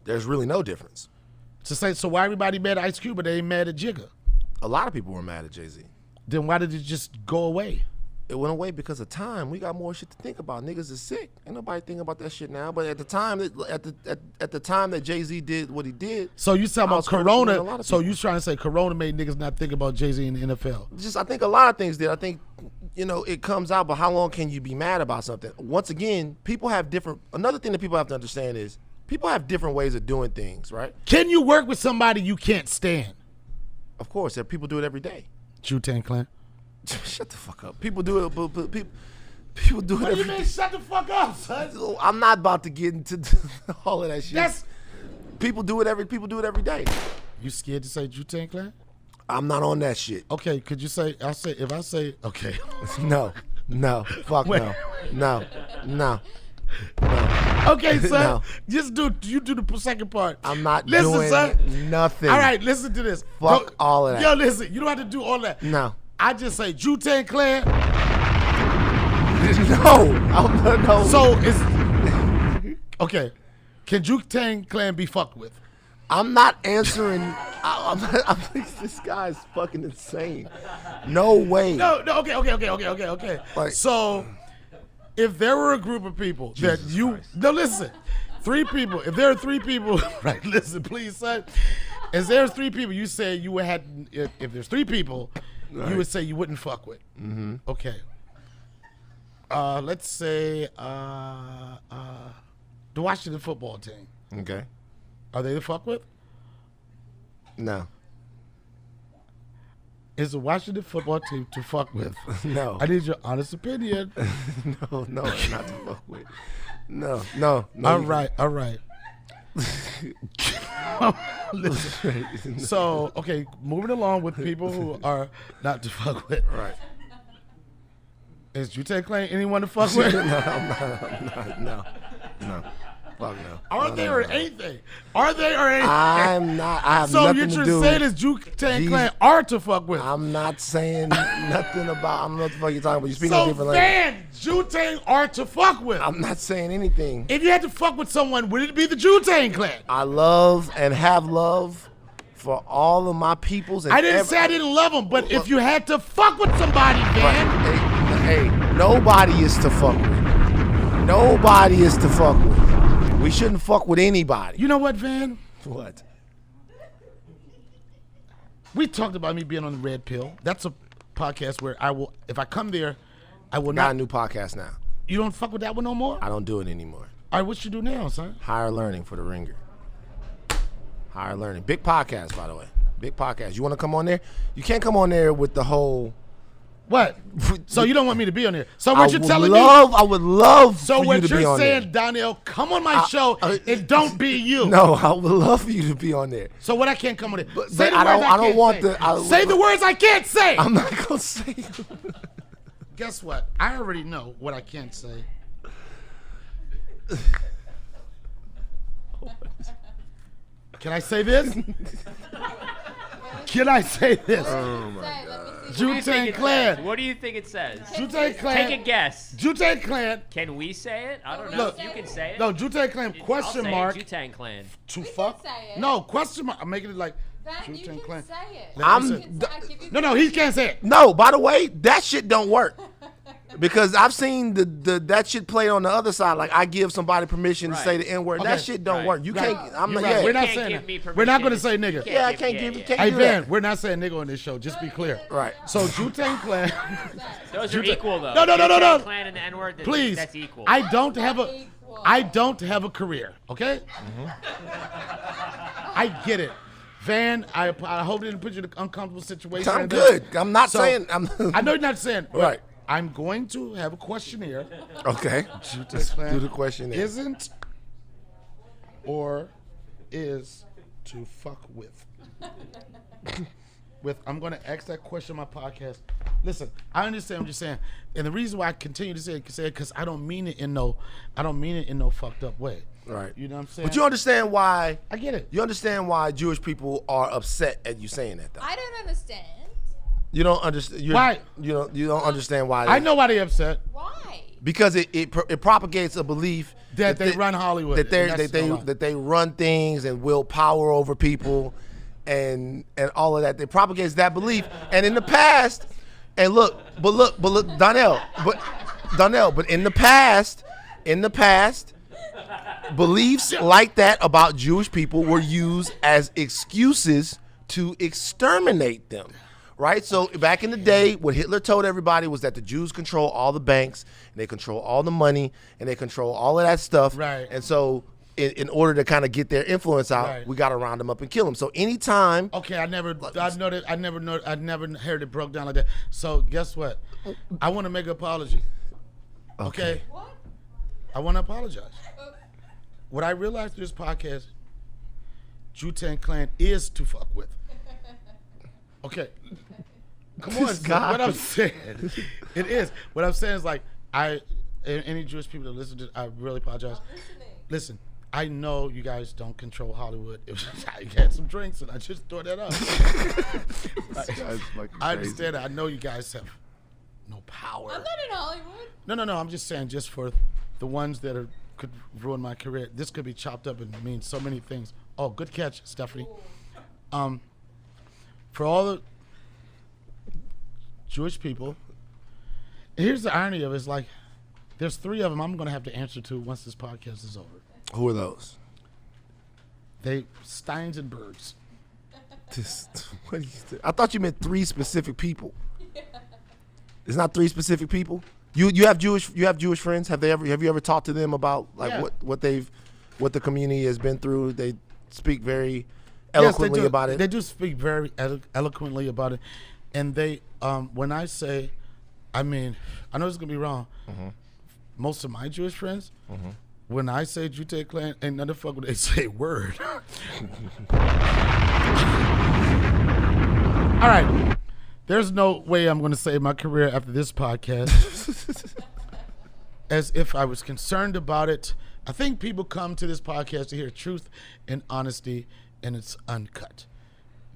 [SPEAKER 3] There's really no difference.
[SPEAKER 1] So why everybody mad at Ice Cube but they ain't mad at Jigga?
[SPEAKER 3] A lot of people were mad at Jay-Z.
[SPEAKER 1] Then why did it just go away?
[SPEAKER 3] It went away because of time. We got more shit to think about. Niggas is sick. Ain't nobody thinking about that shit now. But at the time that Jay-Z did what he did.
[SPEAKER 1] So you talking about
[SPEAKER 3] a lot
[SPEAKER 1] Corona?
[SPEAKER 3] of
[SPEAKER 1] So
[SPEAKER 3] people.
[SPEAKER 1] you trying to say Corona made niggas not think about Jay-Z in the NFL?
[SPEAKER 3] I think a lot of things did. I think, it comes out, but how long can you be mad about something? Once again, people have different. Another thing that people have to understand is people have different ways of doing things, right?
[SPEAKER 1] Can you work with somebody you can't stand?
[SPEAKER 3] Of course, people do it every day.
[SPEAKER 1] Jew-Tang Clan.
[SPEAKER 3] Shut the fuck up. People do it, but people do it
[SPEAKER 1] What do
[SPEAKER 3] every
[SPEAKER 1] you mean?
[SPEAKER 3] day.
[SPEAKER 1] Shut the fuck up, son.
[SPEAKER 3] I'm not about to get into all of that shit. People do it every day.
[SPEAKER 1] You scared to say Jew-Tang Clan?
[SPEAKER 3] I'm not on that shit.
[SPEAKER 1] Okay, could you say? If I say okay.
[SPEAKER 3] No. No. Fuck
[SPEAKER 1] Wait.
[SPEAKER 3] no. No.
[SPEAKER 1] Okay, son.
[SPEAKER 3] No.
[SPEAKER 1] Just you do the second part.
[SPEAKER 3] I'm not
[SPEAKER 1] listen,
[SPEAKER 3] doing
[SPEAKER 1] son.
[SPEAKER 3] nothing.
[SPEAKER 1] All right, listen to this.
[SPEAKER 3] Fuck all of that.
[SPEAKER 1] Yo, listen. You don't have to do all that.
[SPEAKER 3] No.
[SPEAKER 1] I just say Jew-Tang Clan.
[SPEAKER 3] No.
[SPEAKER 1] So it's okay. Can Jew-Tang Clan be fucked with?
[SPEAKER 3] I'm not answering. I think this guy is fucking insane. No way.
[SPEAKER 1] No. Okay.
[SPEAKER 3] Like-
[SPEAKER 1] So if there were a group of people that you listen, 3 people. If there are 3 people, right? Listen, please, son. If there's 3 people, you say you would have. If there's 3 people, you would say you wouldn't fuck with. Mm-hmm. Okay. Let's say the Washington football team.
[SPEAKER 3] Okay.
[SPEAKER 1] Are they the fuck with?
[SPEAKER 3] No.
[SPEAKER 1] Is the Washington football team to fuck with?
[SPEAKER 3] No.
[SPEAKER 1] I need your honest opinion.
[SPEAKER 3] No, not to fuck with. No.
[SPEAKER 1] All right. Listen. So, okay, moving along with people who are not to fuck with.
[SPEAKER 3] Right.
[SPEAKER 1] Is Jew-Tang Clan anyone to fuck with?
[SPEAKER 3] No. Fuck no.
[SPEAKER 1] Are they or ain't they? Are they or ain't they?
[SPEAKER 3] I'm not. I have
[SPEAKER 1] So
[SPEAKER 3] nothing
[SPEAKER 1] you're
[SPEAKER 3] to do.
[SPEAKER 1] saying is Jew-Tang Clan are to fuck with?
[SPEAKER 3] I'm not saying nothing about. I don't know what the fuck you're talking about. You're speaking a
[SPEAKER 1] So
[SPEAKER 3] different language.
[SPEAKER 1] then, Jew-Tang are to fuck with.
[SPEAKER 3] I'm not saying anything.
[SPEAKER 1] If you had to fuck with someone, would it be the Jew-Tang Clan?
[SPEAKER 3] I love and have love for all of my peoples. And
[SPEAKER 1] I didn't say I didn't love them, but if you had to fuck with somebody, man.
[SPEAKER 3] Hey, nobody is to fuck with. Nobody is to fuck with. We shouldn't fuck with anybody.
[SPEAKER 1] You know what, Van?
[SPEAKER 3] What?
[SPEAKER 1] We talked about me being on the Red Pill. That's a podcast where I will, if I come there, I will
[SPEAKER 3] Got
[SPEAKER 1] not.
[SPEAKER 3] a new podcast now.
[SPEAKER 1] You don't fuck with that one no more?
[SPEAKER 3] I don't do it anymore.
[SPEAKER 1] All right, what you do now, son?
[SPEAKER 3] Higher Learning for the Ringer. Higher Learning. Big podcast, by the way. Big podcast. You want to come on there? You can't come on there with the whole...
[SPEAKER 1] What? So you don't want me to be on there? So what you're telling
[SPEAKER 3] I would love
[SPEAKER 1] So
[SPEAKER 3] for
[SPEAKER 1] what
[SPEAKER 3] you to be
[SPEAKER 1] you're
[SPEAKER 3] on
[SPEAKER 1] saying,
[SPEAKER 3] there.
[SPEAKER 1] Donnell, come on my show and don't be you.
[SPEAKER 3] No, I would love for you to be on there.
[SPEAKER 1] So what I can't come on there?
[SPEAKER 3] But
[SPEAKER 1] Say the
[SPEAKER 3] I
[SPEAKER 1] words
[SPEAKER 3] don't
[SPEAKER 1] can't
[SPEAKER 3] want
[SPEAKER 1] say.
[SPEAKER 3] the.
[SPEAKER 1] Say the words I can't say.
[SPEAKER 3] I'm not gonna say.
[SPEAKER 1] Guess what? I already know what I can't say. Can I say this? Can I say this? Jew-Tang Clan.
[SPEAKER 2] What do you think it says?
[SPEAKER 1] Jew-Tang Clan.
[SPEAKER 2] Take a guess.
[SPEAKER 1] Jew-Tang Clan.
[SPEAKER 2] Can we say it? I don't know
[SPEAKER 1] Look,
[SPEAKER 2] if you can say it.
[SPEAKER 1] No, Jew-Tang Clan, question mark.
[SPEAKER 2] Jew-Tang Clan.
[SPEAKER 1] To
[SPEAKER 4] You can
[SPEAKER 1] fuck?
[SPEAKER 4] say it.
[SPEAKER 1] No, question mark. I'm making it like
[SPEAKER 4] Then you
[SPEAKER 1] Jew-Tang
[SPEAKER 4] can
[SPEAKER 1] Clan.
[SPEAKER 4] say it.
[SPEAKER 1] Now,
[SPEAKER 3] I'm-
[SPEAKER 1] listen.
[SPEAKER 4] I give you
[SPEAKER 1] No, he can't say it.
[SPEAKER 3] No, by the way, that shit don't work. Because I've seen that shit play on the other side. Like I give somebody permission to say the N-word.
[SPEAKER 1] Okay.
[SPEAKER 3] That shit don't
[SPEAKER 2] Right.
[SPEAKER 3] work. You
[SPEAKER 1] Right.
[SPEAKER 3] can't. I'm
[SPEAKER 1] You're
[SPEAKER 3] not.
[SPEAKER 1] right.
[SPEAKER 3] Yeah.
[SPEAKER 1] We're not
[SPEAKER 2] Can't
[SPEAKER 1] saying
[SPEAKER 2] give me
[SPEAKER 1] that. We're not going to
[SPEAKER 2] permission.
[SPEAKER 1] say nigga.
[SPEAKER 3] Yeah, I can't give. Can't
[SPEAKER 1] Hey,
[SPEAKER 3] do
[SPEAKER 1] Van,
[SPEAKER 3] that.
[SPEAKER 1] we're not saying nigga on this show. Just be clear.
[SPEAKER 3] Right.
[SPEAKER 1] So Jew-Tang Clan.
[SPEAKER 2] Those are equal though.
[SPEAKER 1] No.
[SPEAKER 2] Jew-Tang Clan and the N-word.
[SPEAKER 1] Please.
[SPEAKER 2] That's equal.
[SPEAKER 1] I don't have a.
[SPEAKER 4] equal.
[SPEAKER 1] I don't have a career. Okay. I get it, Van. I hope it didn't put you in an uncomfortable situation.
[SPEAKER 3] I'm good. I'm not
[SPEAKER 1] So,
[SPEAKER 3] saying. I'm.
[SPEAKER 1] I know you're not saying. but
[SPEAKER 3] Right.
[SPEAKER 1] I'm going to have a questionnaire.
[SPEAKER 3] Okay. Let's do the question.
[SPEAKER 1] Isn't or is to fuck with. I'm going to ask that question on my podcast. Listen, I understand what you're saying, and the reason why I continue to say it because I don't mean it in no fucked up way.
[SPEAKER 3] Right.
[SPEAKER 1] You know what I'm saying?
[SPEAKER 3] But you understand why?
[SPEAKER 1] I get it.
[SPEAKER 3] You understand why Jewish people are upset at you saying that, though.
[SPEAKER 4] I don't understand.
[SPEAKER 3] You don't understand.
[SPEAKER 1] Why?
[SPEAKER 3] You don't understand why?
[SPEAKER 1] I know why they upset.
[SPEAKER 4] Why?
[SPEAKER 3] Because it propagates a belief
[SPEAKER 1] That they run Hollywood.
[SPEAKER 3] that
[SPEAKER 1] and that's
[SPEAKER 3] that they run things and will power over people, and all of that. It propagates that belief. And in the past, and look, Donnell, but in the past, beliefs like that about Jewish people were used as excuses to exterminate them. Right? So back in the day, what Hitler told everybody was that the Jews control all the banks, and they control all the money, and they control all of that stuff.
[SPEAKER 1] Right.
[SPEAKER 3] And so in order to kind of get their influence out,
[SPEAKER 1] Right.
[SPEAKER 3] we got to round them up and kill them. So anytime...
[SPEAKER 1] Okay, I never heard it broke down like that. So guess what? I want to make an apology. Okay?
[SPEAKER 4] What?
[SPEAKER 1] I want to apologize. What I realized through this podcast, Jew-Tang Clan is to fuck with. Okay. Come on, son. What I'm saying, it is. What I'm saying is like any Jewish people that listen to, I really apologize. Listen, I know you guys don't control Hollywood. I had some drinks and I just thought that up. I understand that. I know you guys have no power.
[SPEAKER 4] I'm not in Hollywood.
[SPEAKER 1] No. I'm just saying, just for the ones that could ruin my career. This could be chopped up and mean so many things. Oh, good catch, Stephanie. For all the Jewish people, here's the irony of it, is like, there's 3 of them I'm going to have to answer to once this podcast is over.
[SPEAKER 3] Who are those?
[SPEAKER 1] They Steins and Bergs.
[SPEAKER 3] What I thought you meant 3 specific people. It's not 3 specific people. You have Jewish friends. Have you ever talked to them about like what the community has been through? They speak very eloquently about it.
[SPEAKER 1] They do speak very eloquently about it, and they when I say, I mean, I know it's gonna be wrong. Most of my Jewish friends. When I say Jew-Tang Clan, ain't none of the fuck when they say word. All right. There's no way I'm going to save my career after this podcast. As if I was concerned about it. I think people come to this podcast to hear truth and honesty, and it's uncut.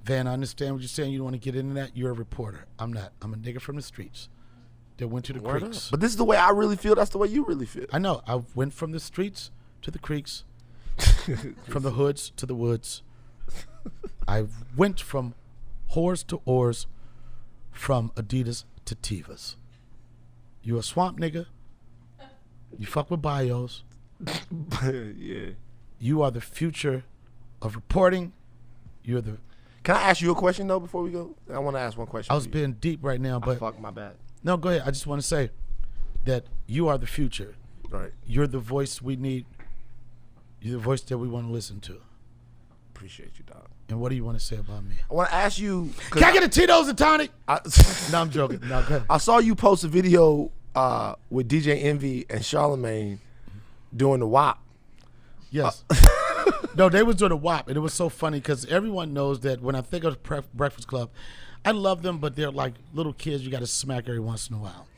[SPEAKER 1] Van, I understand what you're saying. You don't want to get into that. You're a reporter. I'm not. I'm a nigga from the streets that went to the creeks.
[SPEAKER 3] But this is the way I really feel. That's the way you really feel.
[SPEAKER 1] I know. I went from the streets to the creeks, from the hoods to the woods. I went from whores to oars, from Adidas to Tevas. You a swamp nigga. You fuck with bios.
[SPEAKER 3] Yeah.
[SPEAKER 1] You are the future of reporting. You're the.
[SPEAKER 3] Can I ask you a question though before we go? I want to ask one question.
[SPEAKER 1] I was being deep right now, but
[SPEAKER 3] fuck, my bad.
[SPEAKER 1] No, go ahead. I just want to say that you are the future.
[SPEAKER 3] Right.
[SPEAKER 1] You're the voice we need. You're the voice that we want to listen to.
[SPEAKER 3] Appreciate you, dog.
[SPEAKER 1] And what do you want to say about me?
[SPEAKER 3] I want to ask you.
[SPEAKER 1] Can I get a Tito's and tonic? No, I'm joking. No, go ahead.
[SPEAKER 3] I saw you post a video with DJ Envy and Charlamagne doing the WAP.
[SPEAKER 1] Yes. No, they was doing a WAP, and it was so funny because everyone knows that when I think of Breakfast Club, I love them, but they're like little kids you got to smack every once in a while.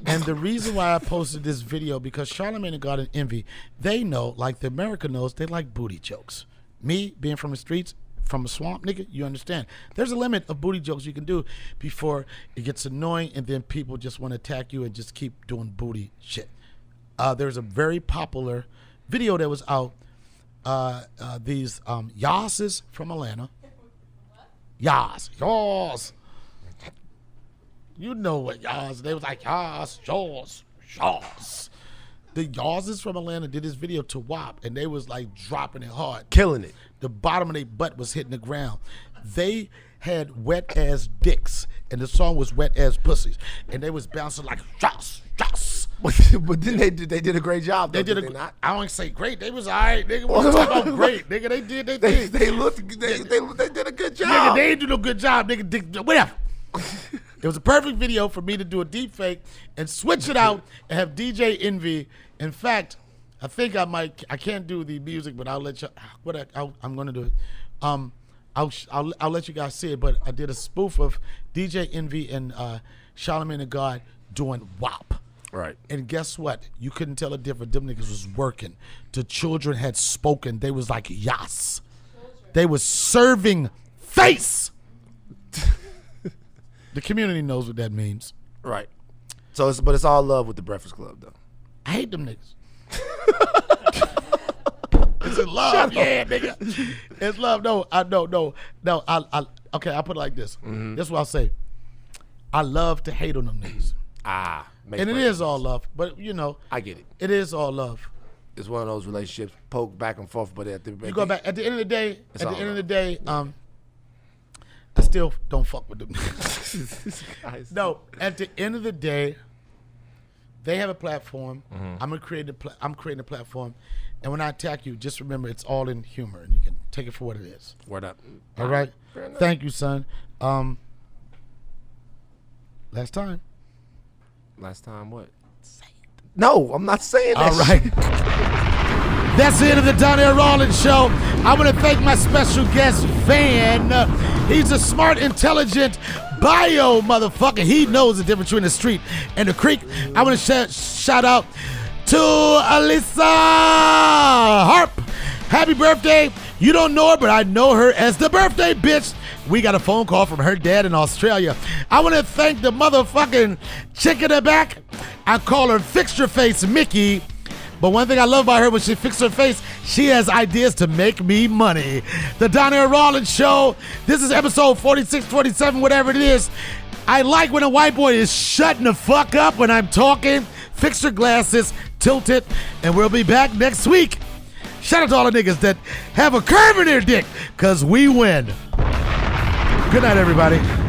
[SPEAKER 1] And the reason why I posted this video, because Charlamagne and God and Envy, they know, like the America knows, they like booty jokes. Me, being from the streets, from a swamp nigga, you understand. There's a limit of booty jokes you can do before it gets annoying and then people just want to attack you and just keep doing booty shit. There's a very popular video that was out. These Yasses from Atlanta. Yas. You know what Yas. They was like Yas. The Yasses from Atlanta did this video to WAP, and they was like dropping it hard.
[SPEAKER 3] Killing it.
[SPEAKER 1] The bottom of their butt was hitting the ground. They had wet ass dicks, and the song was wet ass pussies, and they was bouncing like Yas.
[SPEAKER 3] But then they did a great job.
[SPEAKER 1] They did a. Not? I don't say great. They was all right, nigga. What talking about great, nigga? They did. They did
[SPEAKER 3] a good job.
[SPEAKER 1] Nigga, they did a good job, nigga. Whatever. It was a perfect video for me to do a deep fake and switch it out and have DJ Envy. In fact, I think I might. I can't do the music, but I'll let you. I'm gonna do it. I'll let you guys see it. But I did a spoof of DJ Envy and Charlamagne and God doing WAP.
[SPEAKER 3] Right.
[SPEAKER 1] And guess what? You couldn't tell a difference. Them niggas was working. The children had spoken. They was like, yas. They was serving face. The community knows what that means.
[SPEAKER 3] Right. So it's all love with the Breakfast Club, though.
[SPEAKER 1] I hate them niggas. It's in love, yeah, nigga. It's love. No. Okay, I'll put it like this. Mm-hmm. This is what I'll say. I love to hate on them niggas. And it is all love, but you know,
[SPEAKER 3] I get it.
[SPEAKER 1] It is all love.
[SPEAKER 3] It's one of those relationships, poke back and forth, but at the
[SPEAKER 1] you go back at the end of the day. I still don't fuck with them. No, at the end of the day, they have a platform. Mm-hmm. I'm creating a platform, and when I attack you, just remember it's all in humor, and you can take it for what it is.
[SPEAKER 3] Word up.
[SPEAKER 1] All right. Thank you, son. Last time.
[SPEAKER 3] Last time what? No, I'm not saying that.
[SPEAKER 1] All right. That's the end of the Donnell Rawlings Show. I want to thank my special guest, Van. He's a smart, intelligent, Bio motherfucker. He knows the difference between the street and the creek. I want to shout out to Alyssa Harp. Happy birthday. You don't know her, but I know her as the birthday bitch. We got a phone call from her dad in Australia. I want to thank the motherfucking chick in the back. I call her Fixture Face Mickey. But one thing I love about her, when she fixes her face, she has ideas to make me money. The Donnell Rawlings Show. This is episode 46, 47, whatever it is. I like when a white boy is shutting the fuck up when I'm talking. Fix your glasses, tilt it, and we'll be back next week. Shout out to all the niggas that have a curve in their dick, because we win. Good night, everybody.